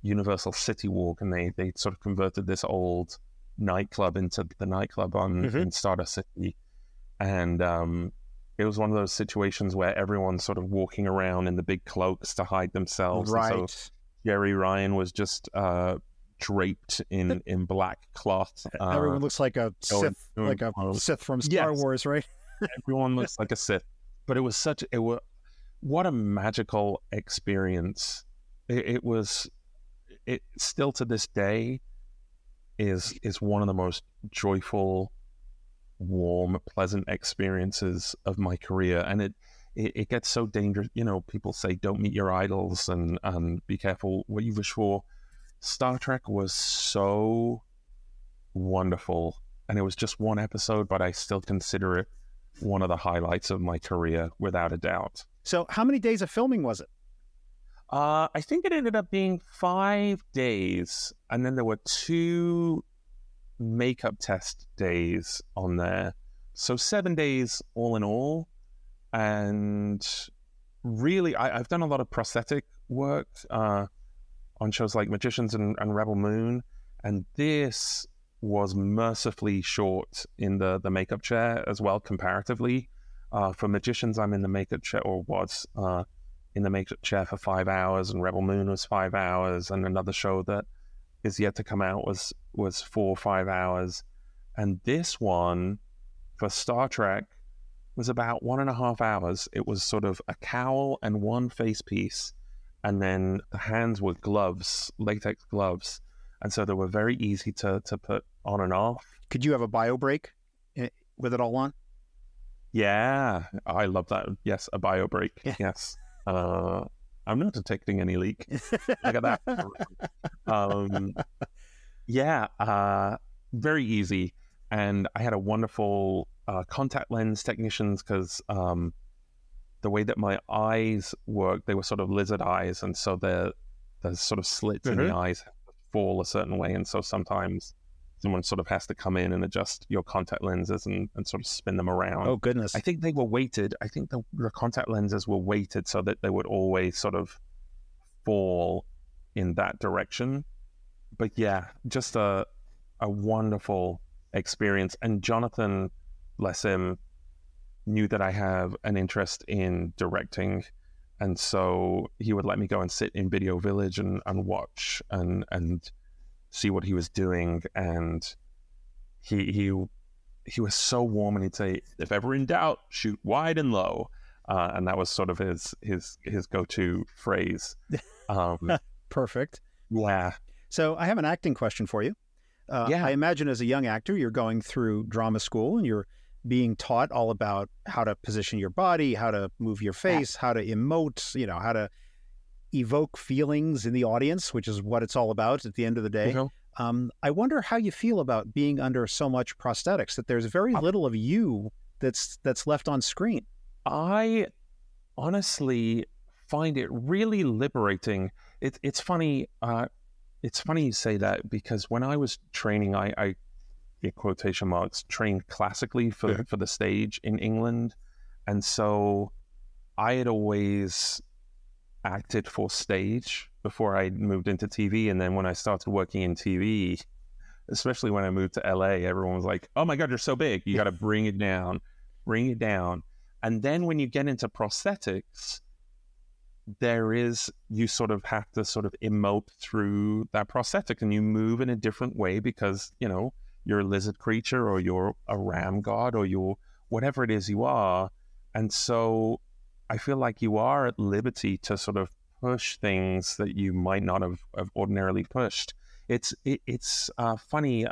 Speaker 1: Universal City Walk, and they sort of converted this old nightclub into the nightclub in Stardust City. And it was one of those situations where everyone's sort of walking around in the big cloaks to hide themselves.
Speaker 2: Right.
Speaker 1: And so Jerry Ryan was just draped in black cloth.
Speaker 2: Everyone looks like a Sith, from Star Wars, right?
Speaker 1: Everyone looks like a Sith. But it was what a magical experience. It still to this day is one of the most joyful, warm, pleasant experiences of my career. And it gets so dangerous. You know, people say don't meet your idols and be careful what you wish for. Star Trek was so wonderful, and it was just one episode, but I still consider it one of the highlights of my career, without a doubt.
Speaker 2: So how many days of filming was it?
Speaker 1: I think it ended up being 5 days, and then there were 2 makeup test days on there. So 7 days all in all. And really, I've done a lot of prosthetic work on shows like Magicians and Rebel Moon, and this was mercifully short in the makeup chair as well, comparatively. For Magicians, I'm in the makeup chair, or was in the makeup chair for 5 hours, and Rebel Moon was 5 hours, and another show that is yet to come out was 4 or 5 hours. And this one, for Star Trek, was about 1.5 hours. It was sort of a cowl and one face piece, and then the hands were gloves, latex gloves. And so they were very easy to put on and off.
Speaker 2: Could you have a bio break with it all on?
Speaker 1: Yeah, I love that. Yes, a bio break. Yeah. Yes. I'm not detecting any leak. Look at that. Very easy. And I had a wonderful contact lens technicians, because the way that my eyes work, they were sort of lizard eyes, and so the sort of slits in the eyes fall a certain way, and so sometimes someone sort of has to come in and adjust your contact lenses and sort of spin them around.
Speaker 2: Oh, goodness.
Speaker 1: I think they were weighted. I think the contact lenses were weighted so that they would always sort of fall in that direction. But yeah, just a wonderful experience. And Jonathan, bless him, knew that I have an interest in directing. And so he would let me go and sit in Video Village and watch and see what he was doing. And he was so warm, and he'd say, if ever in doubt, shoot wide and low. And that was sort of his go-to phrase.
Speaker 2: Perfect.
Speaker 1: Yeah.
Speaker 2: So I have an acting question for you. I imagine as a young actor, you're going through drama school and you're being taught all about how to position your body, how to move your face, how to emote, how to evoke feelings in the audience, which is what it's all about at the end of the day. Mm-hmm. I wonder how you feel about being under so much prosthetics, that there's very little of you that's left on screen.
Speaker 1: I honestly find it really liberating. It's funny. It's funny you say that, because when I was training, I in quotation marks, trained classically for the stage in England. And so I had always acted for stage before I moved into TV. And then when I started working in TV, especially when I moved to LA, everyone was like, oh my God, you're so big. You got to bring it down. And then when you get into prosthetics, you sort of have to sort of emote through that prosthetic, and you move in a different way because, you're a lizard creature, or you're a ram god, or you're whatever it is you are. And so I feel like you are at liberty to sort of push things that you might not have ordinarily pushed. It's funny,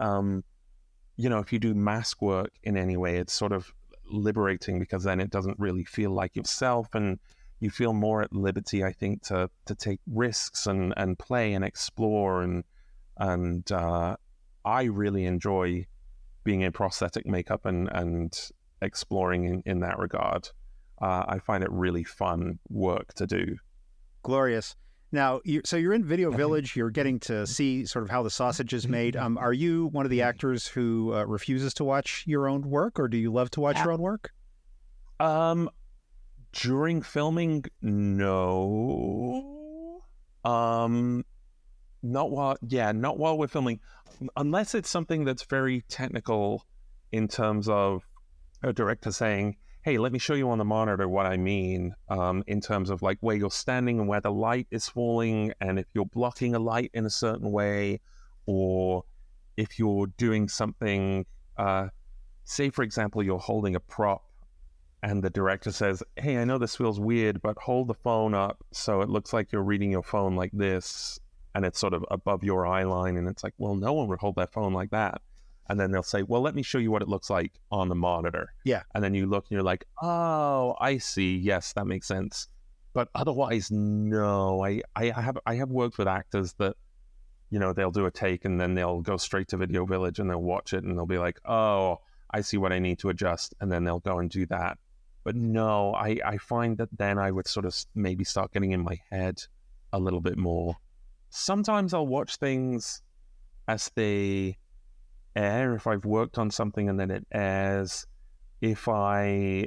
Speaker 1: if you do mask work in any way, it's sort of liberating, because then it doesn't really feel like yourself, and you feel more at liberty, I think, to take risks and play and explore. And I really enjoy being in prosthetic makeup and exploring in that regard. I find it really fun work to do.
Speaker 2: Glorious. Now, so you're in Video Village. You're getting to see sort of how the sausage is made. Are you one of the actors who refuses to watch your own work, or do you love to watch your own work?
Speaker 1: During filming, no. Not while we're filming, unless it's something that's very technical, in terms of a director saying, hey, let me show you on the monitor what I mean, in terms of like where you're standing and where the light is falling, and if you're blocking a light in a certain way, or if you're doing something, say, for example, you're holding a prop, and the director says, hey, I know this feels weird, but hold the phone up so it looks like you're reading your phone like this, and it's sort of above your eye line. And it's like, well, no one would hold their phone like that. And then they'll say, well, let me show you what it looks like on the monitor.
Speaker 2: Yeah.
Speaker 1: And then you look and you're like, oh, I see. Yes, that makes sense. But otherwise, no. I have worked with actors that, they'll do a take and then they'll go straight to Video Village and they'll watch it and they'll be like, oh, I see what I need to adjust. And then they'll go and do that. But no, I find that then I would sort of maybe start getting in my head a little bit more. Sometimes I'll watch things as they air, if I've worked on something and then it airs, if I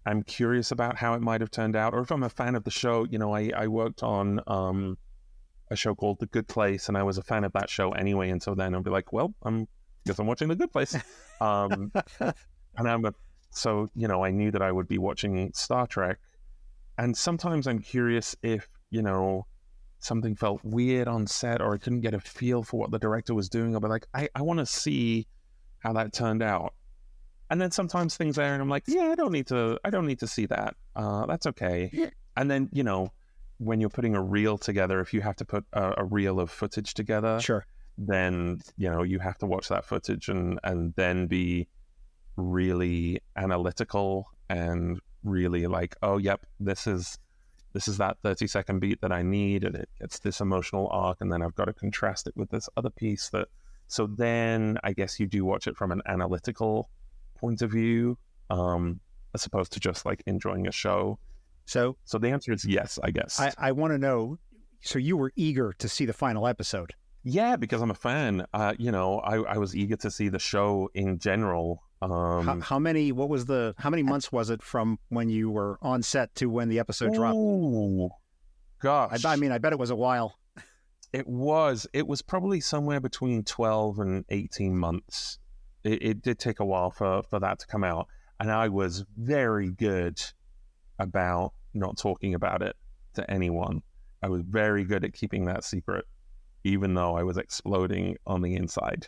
Speaker 1: am curious about how it might have turned out, or if I'm a fan of the show. I worked on a show called The Good Place, and I was a fan of that show anyway, and so then I'll be like, well, I guess I'm watching The Good Place. So, I knew that I would be watching Star Trek, and sometimes I'm curious if, something felt weird on set, or I couldn't get a feel for what the director was doing. I'll be like, I want to see how that turned out. And then sometimes things air and I'm like, yeah, I don't need to see that. That's okay. Yeah. And then, when you're putting a reel together, if you have to put a reel of footage together,
Speaker 2: sure,
Speaker 1: then, you have to watch that footage and then be really analytical and really like, oh, yep, this is that 30-second beat that I need, and it gets this emotional arc, and then I've got to contrast it with this other piece. So then I guess you do watch it from an analytical point of view, as opposed to just like enjoying a show. So the answer is yes, I guess.
Speaker 2: I want to know, so you were eager to see the final episode?
Speaker 1: Yeah, because I'm a fan. I was eager to see the show in general.
Speaker 2: How many months was it from when you were on set to when the episode dropped?
Speaker 1: Oh, gosh.
Speaker 2: I bet it was a while.
Speaker 1: It was probably somewhere between 12 and 18 months. It did take a while for that to come out. And I was very good about not talking about it to anyone. I was very good at keeping that secret, even though I was exploding on the inside.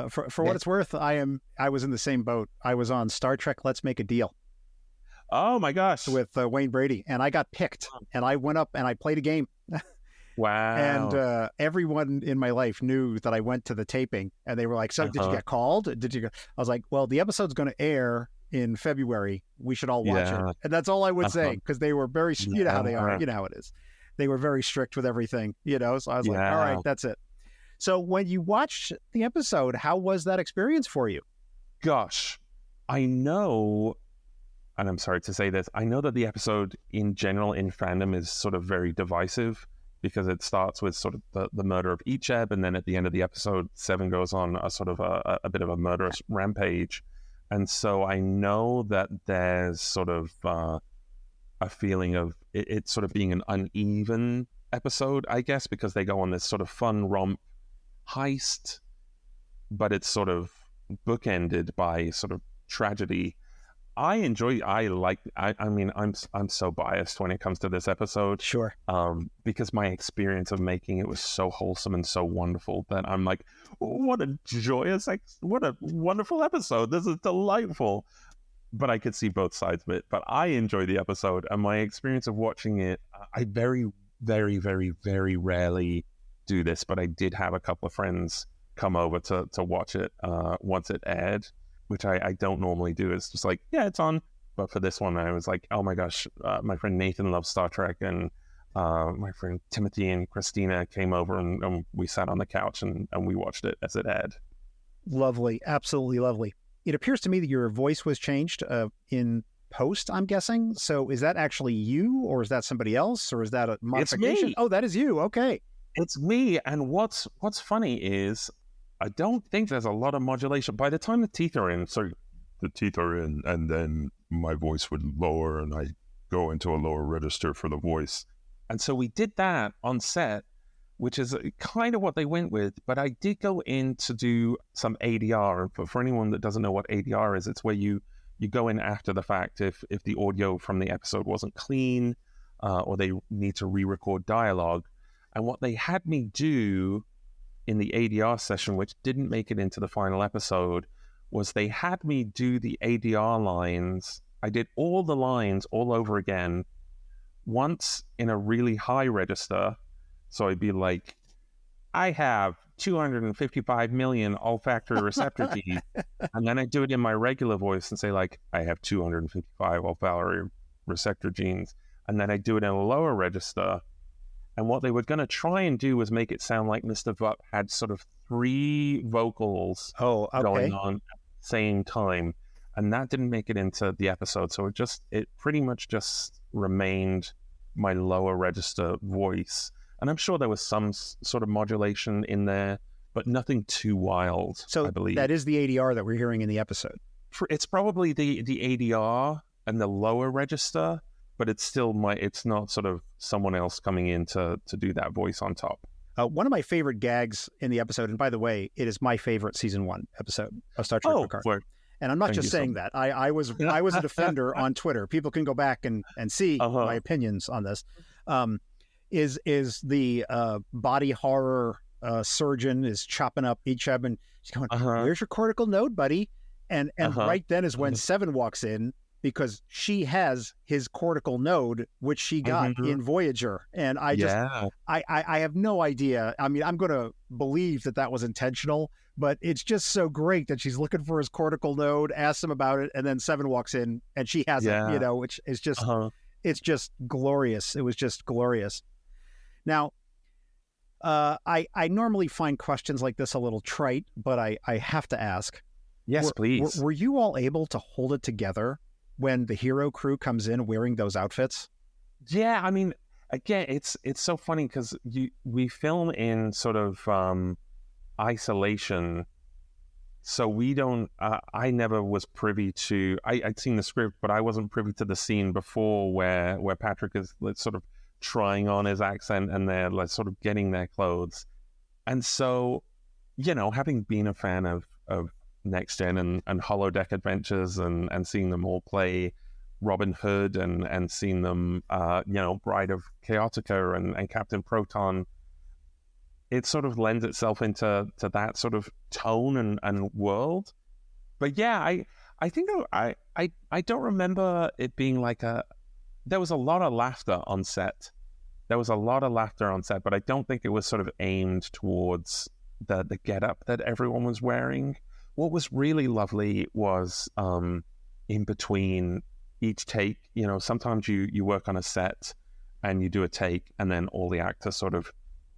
Speaker 2: For what it's worth, I was in the same boat. I was on Star Trek Let's Make a Deal.
Speaker 1: Oh my gosh.
Speaker 2: With Wayne Brady, and I got picked, and I went up and I played a game.
Speaker 1: Wow.
Speaker 2: And everyone in my life knew that I went to the taping, and they were like, so did you get called? Did you go? I was like, well, the episode's going to air in February. We should all watch it. And that's all I would say, because they were very, you know how they are, you know how it is. They were very strict with everything, you know? So I was like, all right, that's it. So when you watched the episode, how was that experience for you?
Speaker 1: Gosh, I know, and I'm sorry to say this, I know that the episode in general in fandom is sort of very divisive, because it starts with sort of the murder of Icheb, and then at the end of the episode, Seven goes on a sort of a bit of a murderous rampage. And so I know that there's sort of a feeling of it sort of being an uneven episode, I guess, because they go on this sort of fun romp heist, but it's sort of bookended by sort of tragedy. I mean, I'm so biased when it comes to this episode.
Speaker 2: Sure.
Speaker 1: Because my experience of making it was so wholesome and so wonderful that I'm like, what a what a wonderful episode. This is delightful. But I could see both sides of it. But I enjoy the episode, and my experience of watching it, I very, very, very, very rarely do this, but I did have a couple of friends come over to watch it once it aired, which I don't normally do. It's just like, yeah, it's on. But for this one, I was like, oh my gosh, my friend Nathan loves Star Trek, and my friend Timothy and Christina came over, and we sat on the couch and we watched it as it aired.
Speaker 2: Lovely. Absolutely lovely. It appears to me that your voice was changed in post, I'm guessing. So is that actually you, or is that somebody else, or is that a modification?
Speaker 1: It's me.
Speaker 2: Oh, that is you. Okay.
Speaker 1: It's me. And what's funny is I don't think there's a lot of modulation. By the time the teeth are in, and then my voice would lower, and I go into a lower register for the voice. And so we did that on set, which is kind of what they went with. But I did go in to do some ADR. But for anyone that doesn't know what ADR is, it's where you go in after the fact if the audio from the episode wasn't clean, or they need to re-record dialogue. And what they had me do in the ADR session, which didn't make it into the final episode, was they had me do the ADR lines. I did all the lines all over again, once in a really high register. So I'd be like, I have 255 million olfactory receptor genes. And then I'd do it in my regular voice and say, like, I have 255 olfactory receptor genes. And then I'd do it in a lower register. And what they were going to try and do was make it sound like Mr. Vup had sort of 3 vocals going on at the same time. And that didn't make it into the episode. So it pretty much just remained my lower register voice. And I'm sure there was some sort of modulation in there, but nothing too wild,
Speaker 2: so
Speaker 1: I believe.
Speaker 2: That is the ADR that we're hearing in the episode.
Speaker 1: It's probably the ADR and the lower register, but it's not sort of someone else coming in to do that voice on top.
Speaker 2: One of my favorite gags in the episode, and by the way, it is my favorite season 1 episode of Star Trek Picard. And I'm not just saying that. I was a defender on Twitter. People can go back and see my opinions on this. Is the body horror surgeon is chopping up Icheb, and she's going, "Here's your cortical node, buddy." And right then is when Seven walks in, because she has his cortical node, which she got in Voyager. And I have no idea. I mean, I'm going to believe that was intentional, but it's just so great that she's looking for his cortical node, asks him about it, and then Seven walks in and she has it, you know, which is just, it's just glorious. It was just glorious. Now, I normally find questions like this a little trite, but I have to ask.
Speaker 1: Yes, please.
Speaker 2: Were you all able to hold it together when the hero crew comes in wearing those outfits?
Speaker 1: Yeah, I mean, again, it's so funny because we film in sort of isolation, so we don't. I never was privy to. I'd seen the script, but I wasn't privy to the scene before where Patrick is sort of trying on his accent and they're like sort of getting their clothes. And so, you know, having been a fan of Next Gen and Holodeck Adventures and seeing them all play Robin Hood and seeing them, Bride of Chaotica and Captain Proton, it sort of lends itself into that sort of tone and world. But yeah, I think I don't remember it being like there was a lot of laughter on set. There was a lot of laughter on set, but I don't think it was sort of aimed towards the getup that everyone was wearing. What was really lovely was in between each take, sometimes you work on a set and you do a take and then all the actors sort of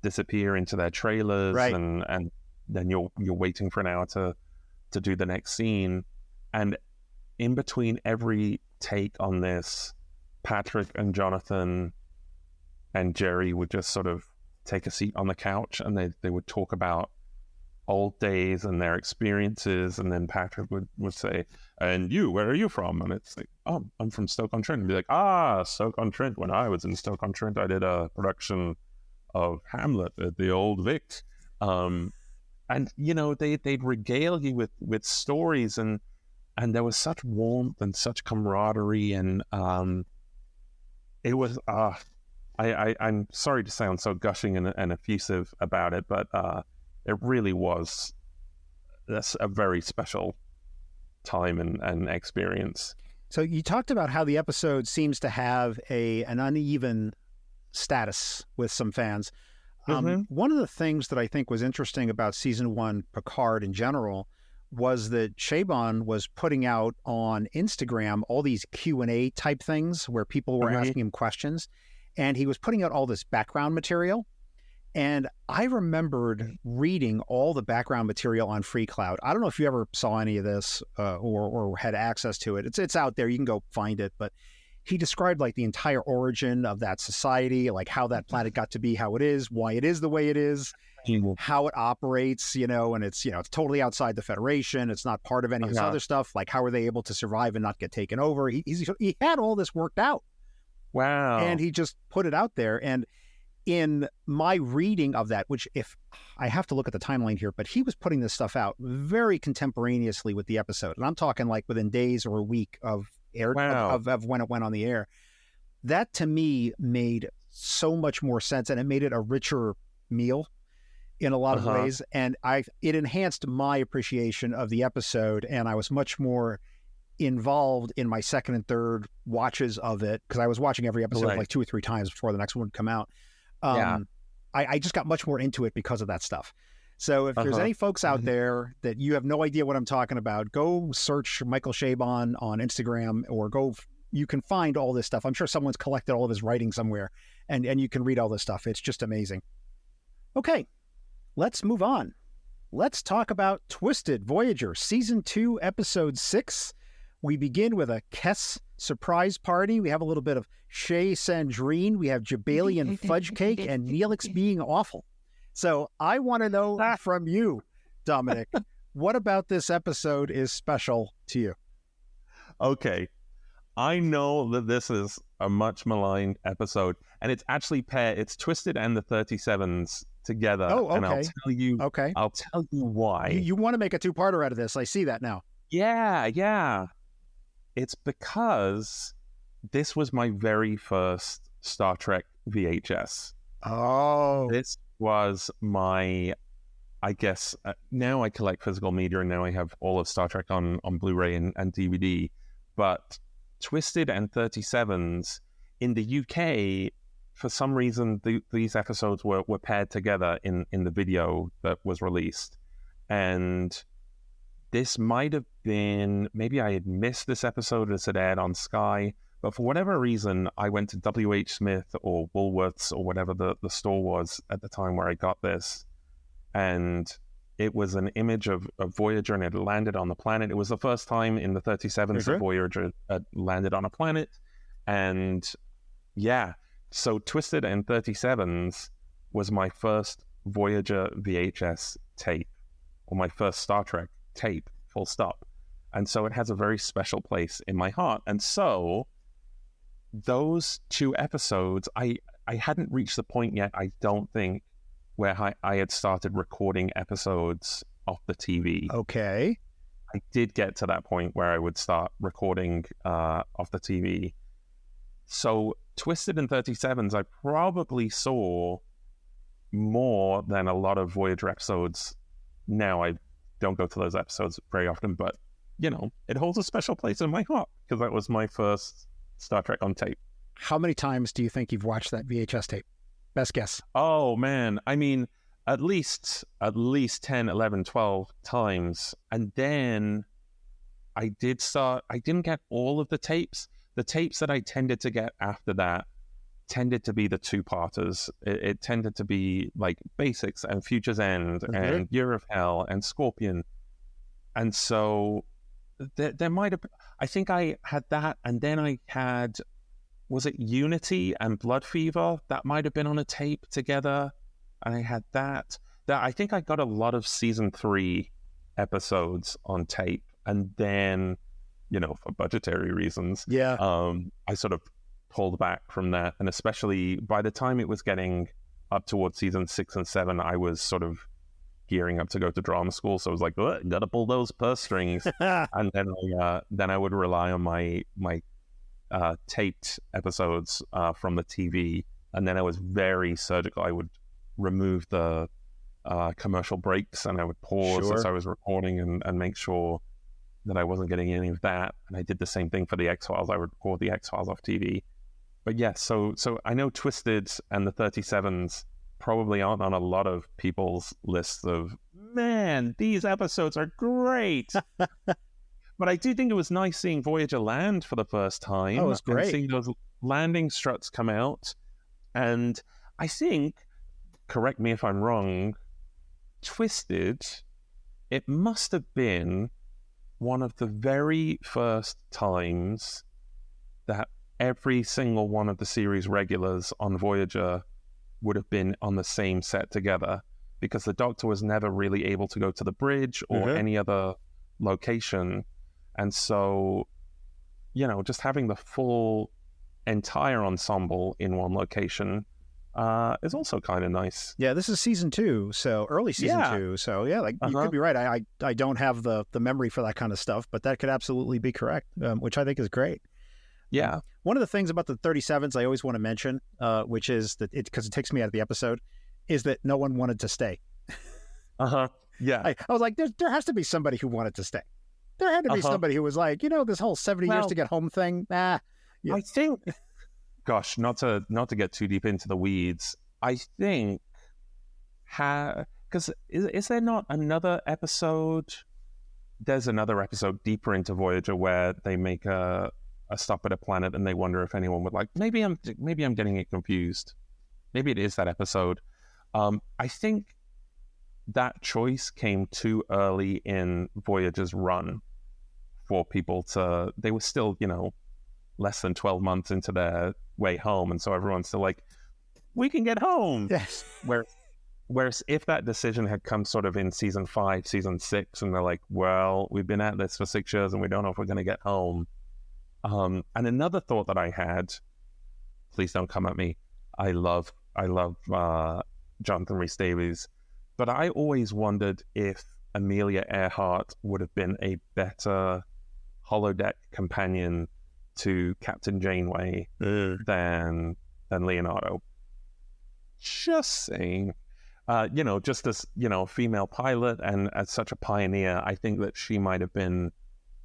Speaker 1: disappear into their trailers,
Speaker 2: right.
Speaker 1: and then you're waiting for an hour to do the next scene. And in between every take on this, Patrick and Jonathan and Jerry would just sort of take a seat on the couch and they would talk about old days and their experiences, and then Patrick would say, "And you, where are you from?" And it's like, "Oh, I'm from Stoke-on-Trent." And be like, Stoke-on-Trent. When I was in Stoke-on-Trent, I did a production of Hamlet at the Old Vic. And they'd regale you with stories, and there was such warmth and such camaraderie, and it was I'm sorry to sound so gushing and effusive about it, but it really was a very special time and experience.
Speaker 2: So you talked about how the episode seems to have an uneven status with some fans. One of the things that I think was interesting about season 1 Picard in general was that Chabon was putting out on Instagram all these Q&A type things where people were asking him questions, and he was putting out all this background material. And I remembered reading all the background material on Free Cloud. I don't know if you ever saw any of this or had access to it. It's out there. You can go find it. But he described like the entire origin of that society, like how that planet got to be how it is, why it is the way it is, how it operates, and it's totally outside the Federation. It's not part of any of this other stuff. Like, how are they able to survive and not get taken over? He had all this worked out.
Speaker 1: Wow.
Speaker 2: And he just put it out there. And in my reading of that, which if I have to look at the timeline here, but he was putting this stuff out very contemporaneously with the episode. And I'm talking like within days or a week of air of when it went on the air. That to me made so much more sense, and it made it a richer meal in a lot of ways. And it enhanced my appreciation of the episode, and I was much more involved in my second and third watches of it, because I was watching every episode like 2 or 3 times before the next one would come out. I just got much more into it because of that stuff. So if there's any folks out there that you have no idea what I'm talking about, go search Michael Chabon on Instagram, or you can find all this stuff. I'm sure someone's collected all of his writing somewhere, and you can read all this stuff. It's just amazing. Okay, let's move on. Let's talk about Twisted Voyager, Season 2, Episode 6. We begin with a Kess surprise party. We have a little bit of Shea Sandrine. We have Jabalian fudge cake and Neelix being awful. So I want to know from you, Dominic, what about this episode is special to you?
Speaker 1: Okay. I know that this is a much maligned episode, and it's actually it's Twisted and the 37s together.
Speaker 2: Oh, okay.
Speaker 1: And I'll tell you why.
Speaker 2: You want to make a 2-parter out of this. I see that now.
Speaker 1: Yeah. It's because this was my very first Star Trek VHS.
Speaker 2: Oh.
Speaker 1: This was my, I guess, now I collect physical media, and now I have all of Star Trek on Blu-ray and DVD. But Twisted and 37s in the UK, for some reason, these episodes were paired together in the video that was released. And this might have been, maybe I had missed this episode as it aired on Sky, but for whatever reason, I went to W.H. Smith or Woolworths or whatever the store was at the time where I got this. And it was an image of Voyager, and it landed on the planet. It was the first time in the 37s that Voyager landed on a planet. And yeah, so Twisted and 37s was my first Voyager VHS tape, or my first Star Trek tape, full stop. And so it has a very special place in my heart. And so those 2 episodes, I hadn't reached the point yet, I don't think, where I had started recording episodes off the TV.
Speaker 2: Okay.
Speaker 1: I did get to that point where I would start recording off the TV. So Twisted and 37s, I probably saw more than a lot of Voyager episodes. Now I don't go to those episodes very often, but it holds a special place in my heart because that was my first Star Trek on tape.
Speaker 2: How many times do you think you've watched that VHS tape? Best guess.
Speaker 1: Oh man, I mean, at least 10, 11, 12 times. And then I didn't get all of the tapes. The tapes that I tended to get after that tended to be the two-parters. It tended to be like Basics and Future's End and Year of Hell and Scorpion. And so there might have, I think I had that, and then I had, was it Unity and Blood Fever? That might have been on a tape together. And I had that. I think I got a lot of season 3 episodes on tape. And then, for budgetary reasons, I sort of pulled back from that. And especially by the time it was getting up towards season 6 and 7, I was sort of gearing up to go to drama school. So I was like, gotta pull those purse strings. And then I would rely on my taped episodes from the TV. And then I was very surgical. I would remove the commercial breaks, and I would pause as I was recording and make sure that I wasn't getting any of that. And I did the same thing for the X-Files. I would record the X-Files off TV. But yes, so I know Twisted and the 37s probably aren't on a lot of people's lists of, man, these episodes are great. But I do think it was nice seeing Voyager land for the first time.
Speaker 2: Oh, it was great.
Speaker 1: And seeing those landing struts come out. And I think, correct me if I'm wrong, Twisted, it must have been one of the very first times that every single one of the series regulars on Voyager would have been on the same set together, because the Doctor was never really able to go to the bridge or any other location. And so, just having the full entire ensemble in one location is also kind of nice.
Speaker 2: Yeah, this is season 2, so early season 2. So yeah, you could be right. I don't have the memory for that kind of stuff, but that could absolutely be correct, which I think is great.
Speaker 1: Yeah.
Speaker 2: One of the things about the 37s I always want to mention, which is that because it takes me out of the episode, is that no one wanted to stay.
Speaker 1: Yeah.
Speaker 2: I was like, there has to be somebody who wanted to stay. There had to be somebody who was like, this whole 70 years to get home thing. Yeah.
Speaker 1: I think, gosh, not to get too deep into the weeds, I think, because is there not another episode? There's another episode deeper into Voyager where they make a stop at a planet and they wonder if anyone would like. Maybe I'm getting it confused. Maybe it is that episode. I think that choice came too early in Voyager's run for people to. They were still, less than 12 months into their way home, and so everyone's still like, we can get home.
Speaker 2: Yes.
Speaker 1: Whereas if that decision had come sort of in season 5, season 6, and they're like, well, we've been at this for 6 years and we don't know if we're going to get home. And another thought that I had, please don't come at me, I love Jonathan Rhys-Davies, but I always wondered if Amelia Earhart would have been a better holodeck companion to Captain Janeway than Leonardo. Just saying. Just as, female pilot and as such a pioneer, I think that she might have been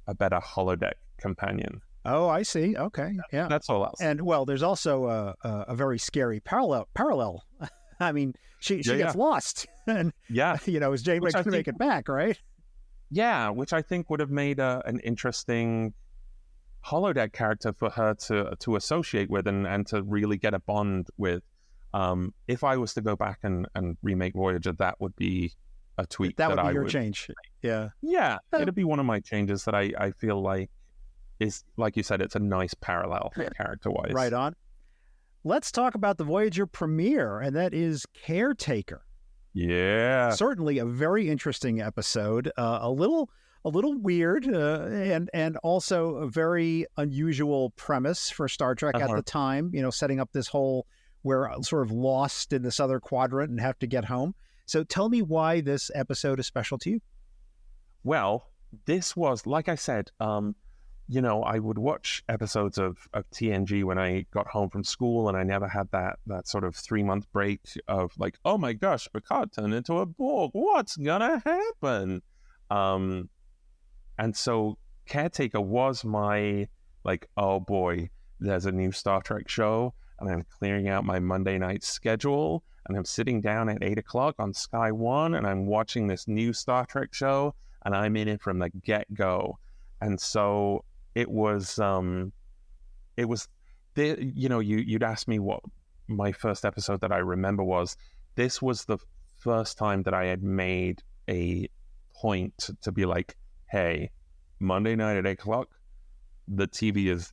Speaker 1: a better holodeck companion.
Speaker 2: Oh, I see. Okay. Yeah.
Speaker 1: That's all else.
Speaker 2: And, well, there's also a very scary parallel. I mean, she gets lost. And, is Janeway going to make it back, right?
Speaker 1: Yeah, which I think would have made an interesting holodeck character for her to associate with and to really get a bond with. If I was to go back and remake Voyager, that would be a tweak that
Speaker 2: would be
Speaker 1: I
Speaker 2: your
Speaker 1: would
Speaker 2: change. Yeah.
Speaker 1: Yeah, it'd be one of my changes that I feel like is, like you said, it's a nice parallel character-wise.
Speaker 2: Right on. Let's talk about the Voyager premiere, and that is Caretaker.
Speaker 1: Yeah.
Speaker 2: Certainly a very interesting episode. A little weird, and also a very unusual premise for Star Trek at the time. Setting up this whole, we're sort of lost in this other quadrant and have to get home. So tell me why this episode is special to you.
Speaker 1: Well, this was, like I said, I would watch episodes of TNG when I got home from school, and I never had that sort of 3-month break of like, oh my gosh, Picard turned into a Borg. What's gonna happen? And so Caretaker was my like, oh boy, there's a new Star Trek show, and I'm clearing out my Monday night schedule, and I'm sitting down at 8 o'clock on Sky One, and I'm watching this new Star Trek show, and I'm in it from the get-go. And so it was you'd ask me what my first episode that I remember was. This was the first time that I had made a point to be like, hey, Monday night at 8 o'clock, the TV is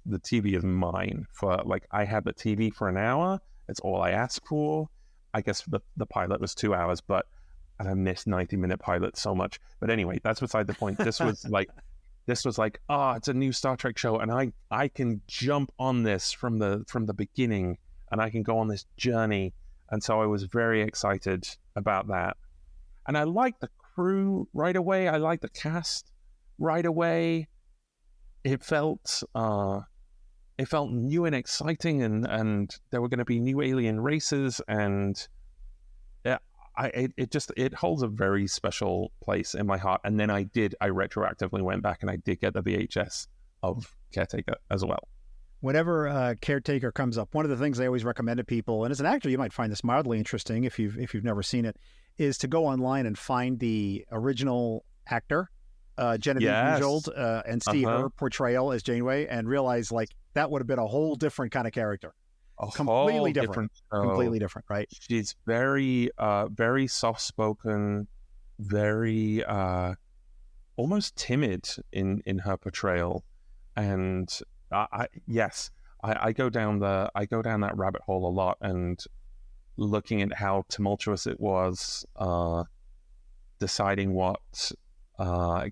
Speaker 1: mine. For like, I had the TV for an hour. It's all I asked for. I guess the pilot was 2 hours, but I missed 90-minute pilots so much. But anyway, that's beside the point. This was like, it's a new Star Trek show, and I can jump on this from the beginning, and I can go on this journey. And so I was very excited about that. And I liked the crew right away. I liked the cast right away. It felt new and exciting, and there were going to be new alien races, and it holds a very special place in my heart. And then I retroactively went back and I did get the VHS of Caretaker as well.
Speaker 2: Whenever Caretaker comes up, one of the things I always recommend to people, and as an actor, you might find this mildly interesting if you've never seen it, is to go online and find the original actor, Genevieve Newjold, and see her portrayal as Janeway, and realize like that would have been a whole different kind of character. Completely different, right?
Speaker 1: She's very, very soft-spoken, very almost timid in her portrayal, and I go down that rabbit hole a lot, and looking at how tumultuous it was, deciding what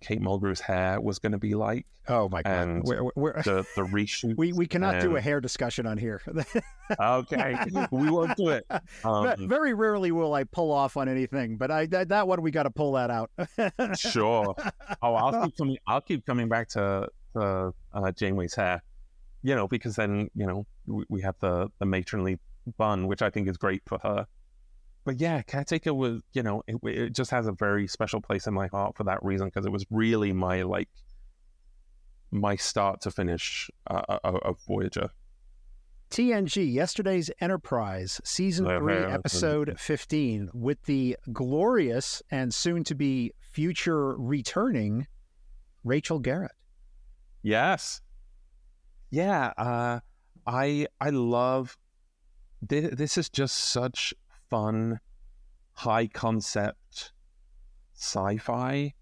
Speaker 1: Kate Mulgrew's hair was going to be like.
Speaker 2: Oh my God!
Speaker 1: And the reshoot.
Speaker 2: We cannot do a hair discussion on here.
Speaker 1: Okay, we won't do it.
Speaker 2: Very rarely will I pull off on anything, but that one we got to pull that out.
Speaker 1: Sure. Oh, I'll keep coming back to Janeway's hair. Because then we have the matronly bun, which I think is great for her. But yeah, Caretaker was, it just has a very special place in my heart for that reason, because it was really my start to finish of Voyager.
Speaker 2: TNG, Yesterday's Enterprise, Season 3, Episode 15, with the glorious and soon-to-be future returning Rachel Garrett.
Speaker 1: Yes. Yeah, I love... This is just such fun, high-concept sci-fi,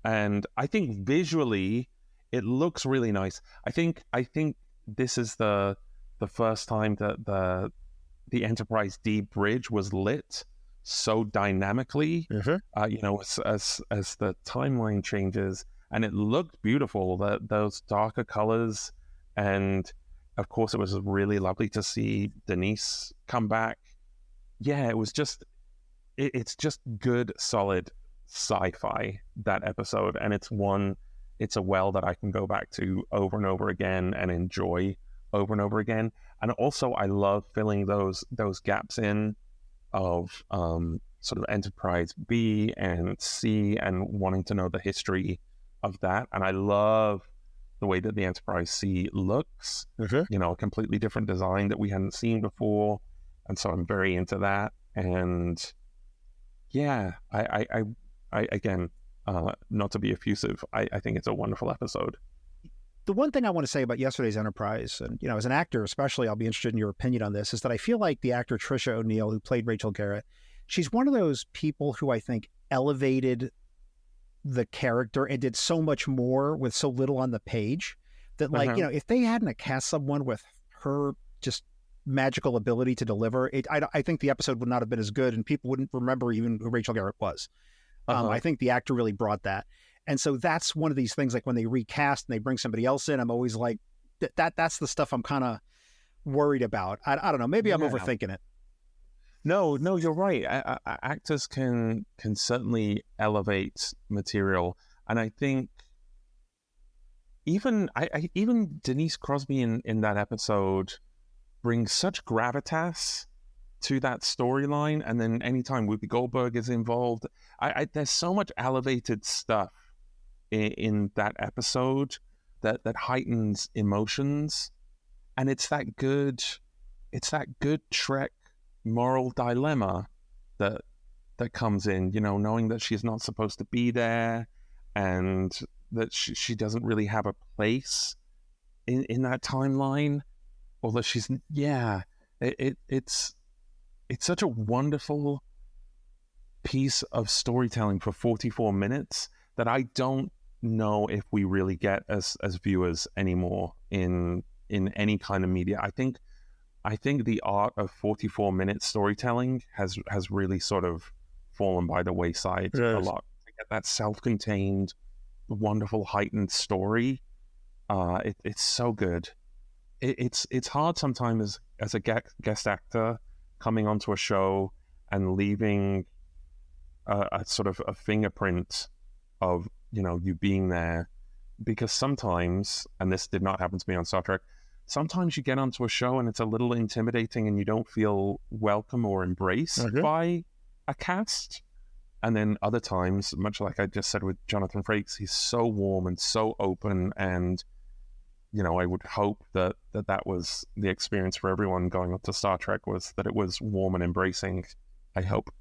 Speaker 1: and I think visually it looks really nice. I think this is the first time that the Enterprise D bridge was lit so dynamically. As the timeline changes, and it looked beautiful. Those darker colors, and of course, it was really lovely to see Denise come back. Yeah, it was just it's just good, solid sci-fi, that episode, and it's a well that I can go back to over and over again and enjoy over and over again. And also, I love filling those gaps in of sort of Enterprise B and C, and wanting to know the history of that. And I love the way that the Enterprise C looks, a completely different design that we hadn't seen before. And so I'm very into that. And yeah, I again, not to be effusive, I think it's a wonderful episode.
Speaker 2: The one thing I want to say about Yesterday's Enterprise, and as an actor especially, I'll be interested in your opinion on this, is that I feel like the actor Trisha O'Neill, who played Rachel Garrett, she's one of those people who I think elevated the character and did so much more with so little on the page that, like, if they hadn't cast someone with her just magical ability to deliver it, I think the episode would not have been as good, and people wouldn't remember even who Rachel Garrett was. I think the actor really brought that. And so that's one of these things, like when they recast and they bring somebody else in, I'm always like, that's the stuff I'm kind of worried about. I don't know. Maybe I'm overthinking it.
Speaker 1: No, you're right. Actors can certainly elevate material. And I think even Denise Crosby in that episode brings such gravitas to that storyline, and then anytime Whoopi Goldberg is involved, there's so much elevated stuff in that episode that heightens emotions, and it's that good Trek moral dilemma that comes in, knowing that she's not supposed to be there, and that she doesn't really have a place in that timeline, or that she's it's such a wonderful piece of storytelling for 44 minutes that I don't know if we really get as viewers anymore in any kind of media. I think the art of 44-minute storytelling has really sort of fallen by the wayside a lot. To get that self-contained, wonderful, heightened story, it's so good. It's hard sometimes as a guest actor coming onto a show and leaving a sort of a fingerprint of you being there, because sometimes, and this did not happen to me on Star Trek, sometimes you get onto a show and it's a little intimidating and you don't feel welcome or embraced by a cast. And then other times, much like I just said with Jonathan Frakes, he's so warm and so open, and I would hope that was the experience for everyone going up to Star Trek, was that it was warm and embracing. I hope.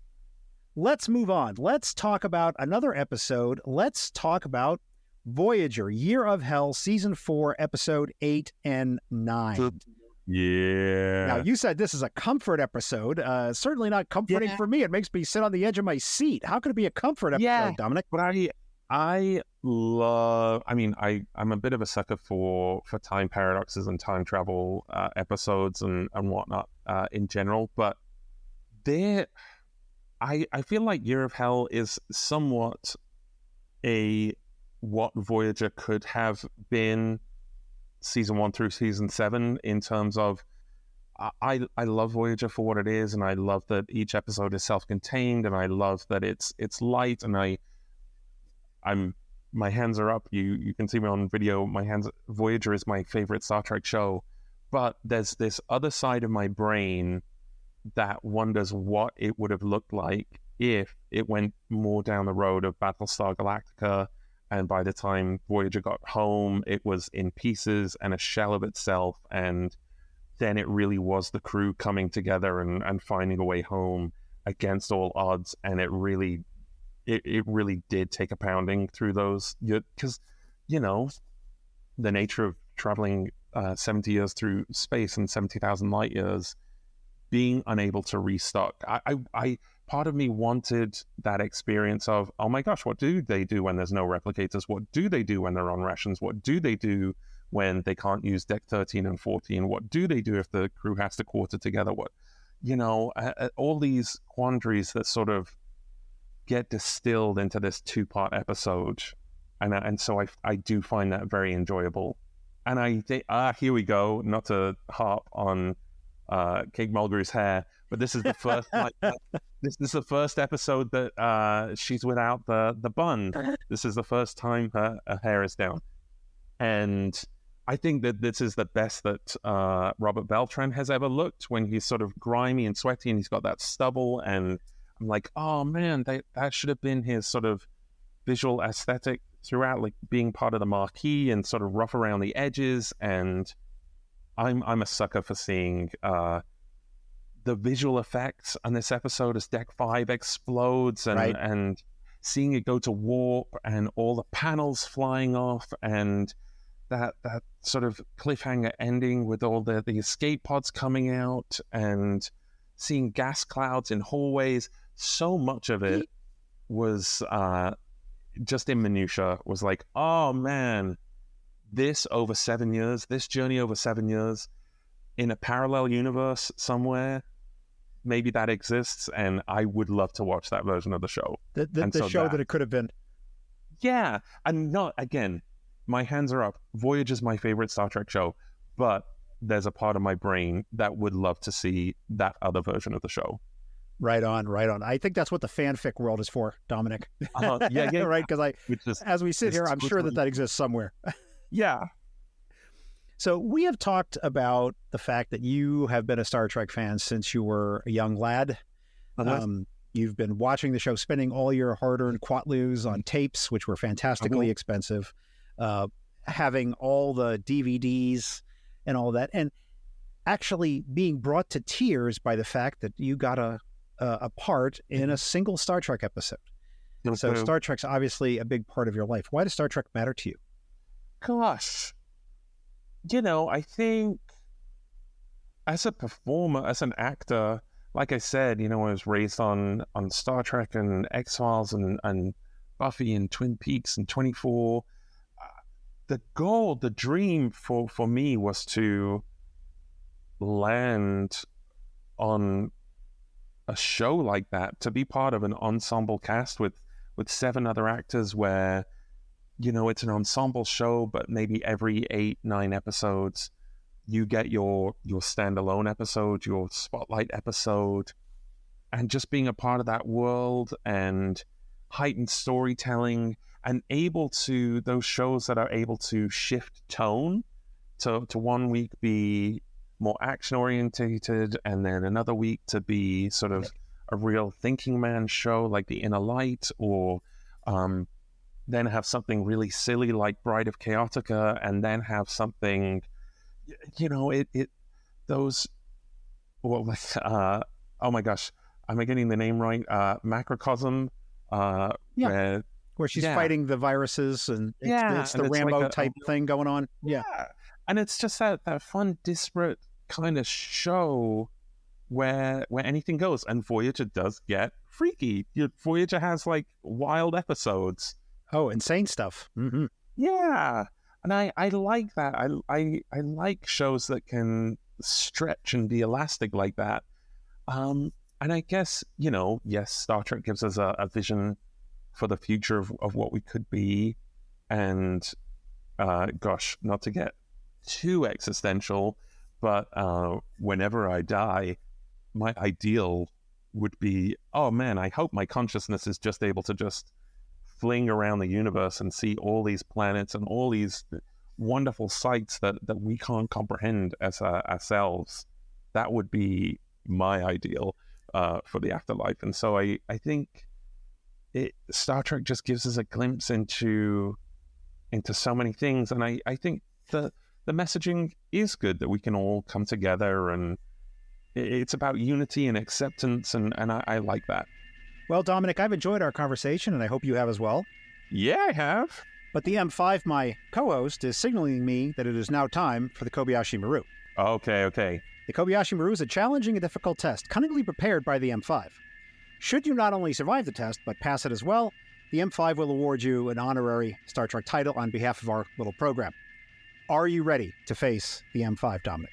Speaker 2: Let's move on. Let's talk about another episode. Let's talk about Voyager, Year of Hell, Season 4, Episode 8 and 9.
Speaker 1: Yeah.
Speaker 2: Now, you said this is a comfort episode. Certainly not comforting for me. It makes me sit on the edge of my seat. How could it be a comfort episode, Dominic?
Speaker 1: But I love, I'm a bit of a sucker for time paradoxes and time travel episodes and whatnot in general, but I feel like Year of Hell is somewhat what Voyager could have been season 1 through season 7, in terms of I love Voyager for what it is, and I love that each episode is self-contained, and I love that it's light, and I'm my hands are up. You can see me on video. Voyager is my favorite Star Trek show, but there's this other side of my brain that wonders what it would have looked like if it went more down the road of Battlestar Galactica, and by the time Voyager got home, it was in pieces and a shell of itself, and then it really was the crew coming together and finding a way home against all odds, and it really did take a pounding through those, because the nature of traveling 70 years through space and 70,000 light years, being unable to restock. I part of me wanted that experience of, oh my gosh, what do they do when there's no replicators? What do they do when they're on rations? What do they do when they can't use deck 13 and 14? What do they do if the crew has to quarter together? All these quandaries that sort of get distilled into this 2-part episode, and so I do find that very enjoyable. And I think here we go, not to harp on Kate Mulgrew's hair, but this is the first this is the first episode that she's without the bun. This is the first time her hair is down, and I think that this is the best that Robert Beltran has ever looked, when he's sort of grimy and sweaty and he's got that stubble, and I'm like, oh man, that should have been his sort of visual aesthetic throughout, like being part of the marquee and sort of rough around the edges. And I'm a sucker for seeing the visual effects on this episode as Deck 5 explodes, and seeing it go to warp and all the panels flying off, and that sort of cliffhanger ending with all the escape pods coming out, and seeing gas clouds in hallways. So much of it was just in minutia, was like, oh man, this journey over 7 years in a parallel universe somewhere, maybe that exists, and I would love to watch that version of the show.
Speaker 2: The show that it could have been.
Speaker 1: Yeah, and not, again, my hands are up. Voyager's my favorite Star Trek show, but there's a part of my brain that would love to see that other version of the show.
Speaker 2: Right on. I think that's what the fanfic world is for, Dominic.
Speaker 1: Yeah.
Speaker 2: Right, because as we sit here, I'm sure that exists somewhere.
Speaker 1: Yeah.
Speaker 2: So we have talked about the fact that you have been a Star Trek fan since you were a young lad. You've been watching the show, spending all your hard-earned quatloos on tapes, which were fantastically expensive, having all the DVDs and all that, and actually being brought to tears by the fact that you got a part in a single Star Trek episode. So Star Trek's obviously a big part of your life. Why does Star Trek matter to you?
Speaker 1: Gosh, I think as a performer, as an actor, like I said, I was raised on Star Trek and X-Files and Buffy and Twin Peaks and 24. The goal, the dream for me was to land on a show like that, to be part of an ensemble cast with 7 other actors where, it's an ensemble show, but maybe every 8-9 episodes, you get your standalone episode, your spotlight episode, and just being a part of that world and heightened storytelling and those shows that are able to shift tone to one week be more action orientated and then another week to be sort of a real thinking man show like The Inner Light, or then have something really silly like Bride of Chaotica, and then have something, oh my gosh, am I getting the name right? Macrocosm,
Speaker 2: where she's fighting the viruses, and it's the Rambo like type thing going on. Yeah.
Speaker 1: And it's just that fun, disparate kind of show where anything goes. And Voyager does get freaky. Voyager has like wild episodes.
Speaker 2: Oh, insane stuff. Mm-hmm.
Speaker 1: Yeah. And I like that. I like shows that can stretch and be elastic like that. And I guess, yes, Star Trek gives us a vision for the future of what we could be. And gosh, not to get too existential, but whenever I die, my ideal would be, oh man, I hope my consciousness is just able to just fling around the universe and see all these planets and all these wonderful sights that we can't comprehend as ourselves. That would be my ideal for the afterlife. And so I think Star Trek just gives us a glimpse into so many things. And I think the messaging is good, that we can all come together, and it's about unity and acceptance, and I like that.
Speaker 2: Well, Dominic, I've enjoyed our conversation, and I hope you have as well.
Speaker 1: Yeah, I have.
Speaker 2: But the M5, my co-host, is signaling me that it is now time for the Kobayashi Maru.
Speaker 1: Okay.
Speaker 2: The Kobayashi Maru is a challenging and difficult test, cunningly prepared by the M5. Should you not only survive the test, but pass it as well, the M5 will award you an honorary Star Trek title on behalf of our little program. Are you ready to face the M5, Dominic?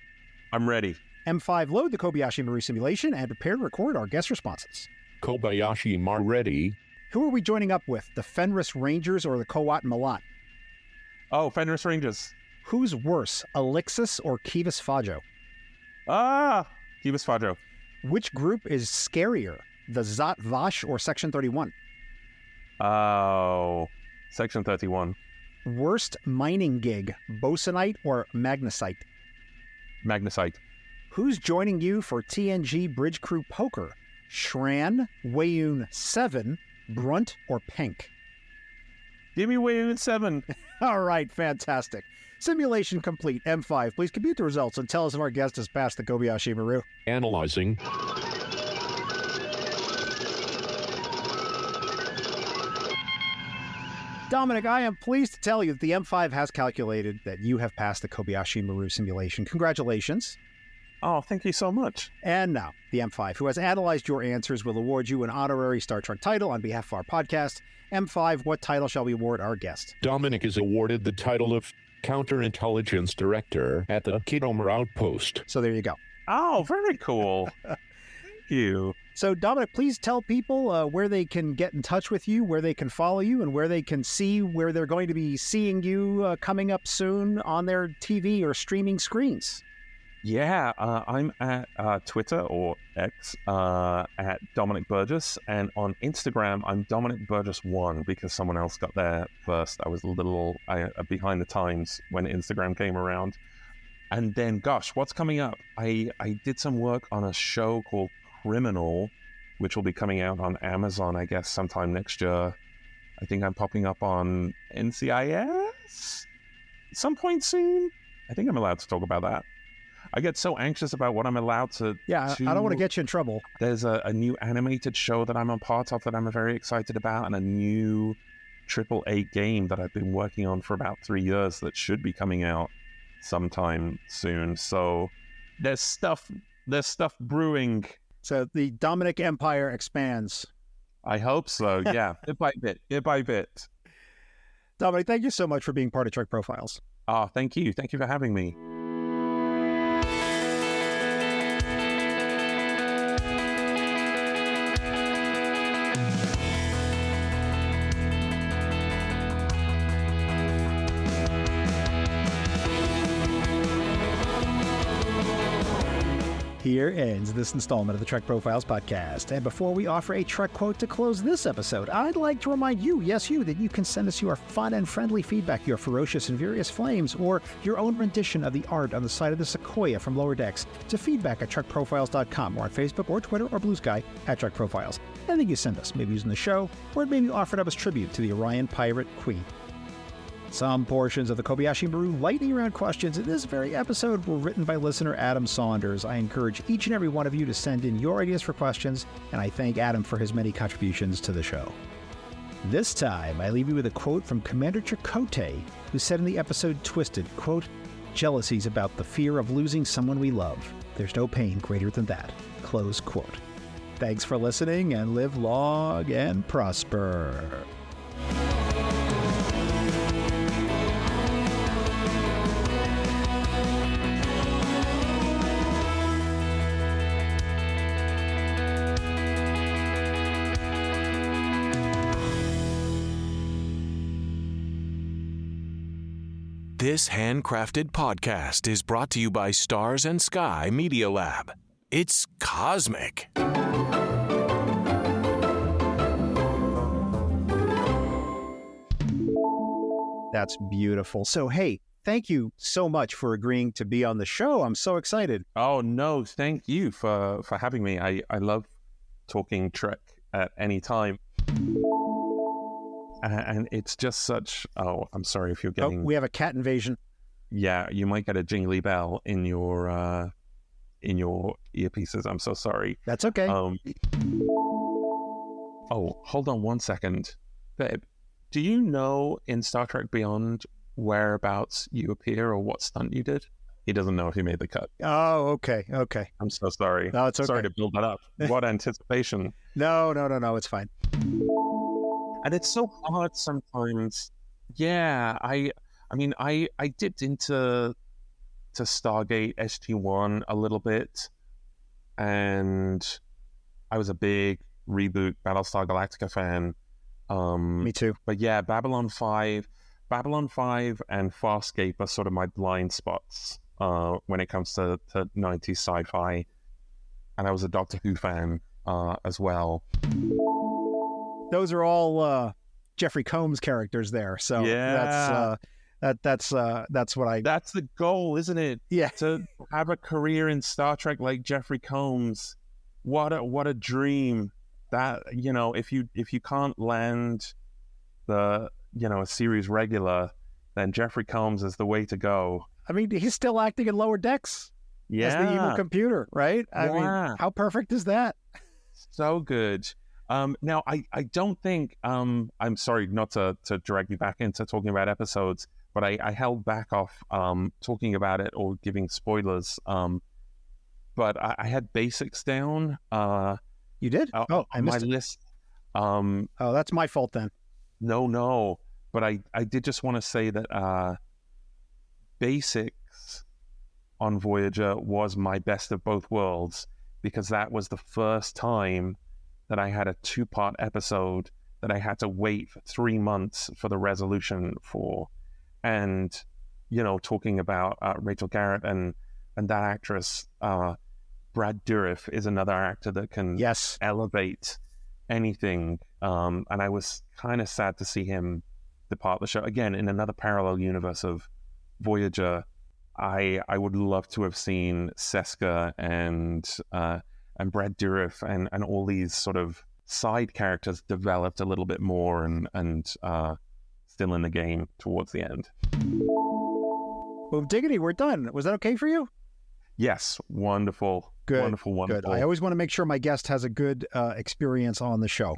Speaker 1: I'm ready.
Speaker 2: M5, load the Kobayashi Maru simulation and prepare to record our guest responses.
Speaker 3: Kobayashi Maru ready.
Speaker 2: Who are we joining up with, the Fenris Rangers or the Kowat Malat?
Speaker 1: Oh, Fenris Rangers.
Speaker 2: Who's worse, Elixis or Kivas Fajo?
Speaker 1: Kivas Fajo.
Speaker 2: Which group is scarier, the Zat Vash or Section 31?
Speaker 1: Oh, Section 31.
Speaker 2: Worst mining gig, Bosunite or Magnesite?
Speaker 1: Magnesite.
Speaker 2: Who's joining you for TNG Bridge Crew Poker? Shran, Wayun 7, Brunt, or Pink?
Speaker 1: Give me Wayun 7.
Speaker 2: All right, fantastic. Simulation complete. M5, please compute the results and tell us if our guest has passed the Kobayashi Maru.
Speaker 3: Analyzing.
Speaker 2: Dominic, I am pleased to tell you that the M5 has calculated that you have passed the Kobayashi Maru simulation. Congratulations.
Speaker 1: Oh, thank you so much.
Speaker 2: And now, the M5, who has analyzed your answers, will award you an honorary Star Trek title on behalf of our podcast. M5, what title shall we award our guest?
Speaker 3: Dominic is awarded the title of Counterintelligence Director at the Kidomar Outpost.
Speaker 2: So there you go.
Speaker 1: Oh, very cool. Thank you.
Speaker 2: So, Dominic, please tell people where they can get in touch with you, where they can follow you, and where they can see where they're going to be seeing you coming up soon on their TV or streaming screens.
Speaker 1: Yeah, I'm at Twitter or X at Dominic Burgess, and on Instagram I'm Dominic Burgess1 because someone else got there first. I was a little behind the times when Instagram came around. And then, gosh, what's coming up? I did some work on a show called Criminal, which will be coming out on Amazon, I guess, sometime next year. I think I'm popping up on NCIS some point soon. I think I'm allowed to talk about that. I get so anxious about what I'm allowed to...
Speaker 2: Yeah, I don't want to get you in trouble.
Speaker 1: There's a new animated show that I'm a part of that I'm very excited about, and a new AAA game that I've been working on for about 3 years that should be coming out sometime soon. So there's stuff brewing.
Speaker 2: So the Dominic Empire expands.
Speaker 1: I hope so, yeah. bit by bit.
Speaker 2: Dominic, thank you so much for being part of Trek Profiles.
Speaker 1: Thank you for having me.
Speaker 2: Here ends this installment of the Trek Profiles podcast. And before we offer a Trek quote to close this episode, I'd like to remind you, yes you, that you can send us your fun and friendly feedback, your ferocious and furious flames, or your own rendition of the art on the side of the Sequoia from Lower Decks to feedback@trekprofiles.com, or on Facebook or Twitter or Blue Sky @TrekProfiles. Anything you send us, maybe using the show, or maybe offered up as tribute to the Orion Pirate Queen. Some portions of the Kobayashi Maru lightning round questions in this very episode were written by listener Adam Saunders. I encourage each and every one of you to send in your ideas for questions, and I thank Adam for his many contributions to the show. This time, I leave you with a quote from Commander Chakotay, who said in the episode Twisted, quote, "Jealousy's about the fear of losing someone we love. There's no pain greater than that." Close quote. Thanks for listening, and live long and prosper.
Speaker 4: This handcrafted podcast is brought to you by Stars and Sky Media Lab. It's cosmic.
Speaker 2: That's beautiful. So, hey, thank you so much for agreeing to be on the show. I'm so excited.
Speaker 1: Oh, no, thank you for having me. I love talking Trek at any time. And it's just such... Oh, I'm sorry if you're getting...
Speaker 2: Oh, we have a cat invasion.
Speaker 1: Yeah, you might get a jingly bell in your earpieces. I'm so sorry.
Speaker 2: That's okay.
Speaker 1: Oh, hold on one second. Babe, do you know in Star Trek Beyond whereabouts you appear or what stunt you did? He doesn't know if he made the cut.
Speaker 2: Oh, okay.
Speaker 1: I'm so sorry.
Speaker 2: No, it's okay.
Speaker 1: Sorry to build that up. What anticipation.
Speaker 2: No, it's fine.
Speaker 1: And it's so hard sometimes. Yeah, I mean, I dipped into Stargate SG-1 a little bit, and I was a big reboot Battlestar Galactica fan.
Speaker 2: Me too.
Speaker 1: But yeah, Babylon 5 and Farscape are sort of my blind spots when it comes to 90s sci-fi. And I was a Doctor Who fan as well.
Speaker 2: Those are all Jeffrey Combs characters there. So
Speaker 1: yeah.
Speaker 2: That's what I...
Speaker 1: That's the goal, isn't it?
Speaker 2: Yeah.
Speaker 1: To have a career in Star Trek like Jeffrey Combs. What a dream. That, you know, if you can't land a series regular, then Jeffrey Combs is the way to go.
Speaker 2: I mean, he's still acting in Lower Decks as the evil computer, right? I mean, how perfect is that?
Speaker 1: So good. Now, I don't think, I'm sorry not to drag you back into talking about episodes, but I held back off talking about it or giving spoilers. But I had basics down.
Speaker 2: You did? I missed
Speaker 1: my
Speaker 2: it.
Speaker 1: list.
Speaker 2: That's my fault then.
Speaker 1: No. But I did just want to say that basics on Voyager was my best of both worlds, because that was the first time that I had a 2-part episode that I had to wait for 3 months for the resolution for. And, talking about Rachel Garrett and and that actress, Brad Dourif, is another actor that can elevate anything. And I was kind of sad to see him depart the show. Again, in another parallel universe of Voyager, I would love to have seen Seska and Brad Dourif and all these sort of side characters developed a little bit more and still in the game towards the end.
Speaker 2: Boom diggity, we're done. Was that okay for you?
Speaker 1: Yes, wonderful.
Speaker 2: Good.
Speaker 1: Wonderful.
Speaker 2: Good. I always want to make sure my guest has a good experience on the show.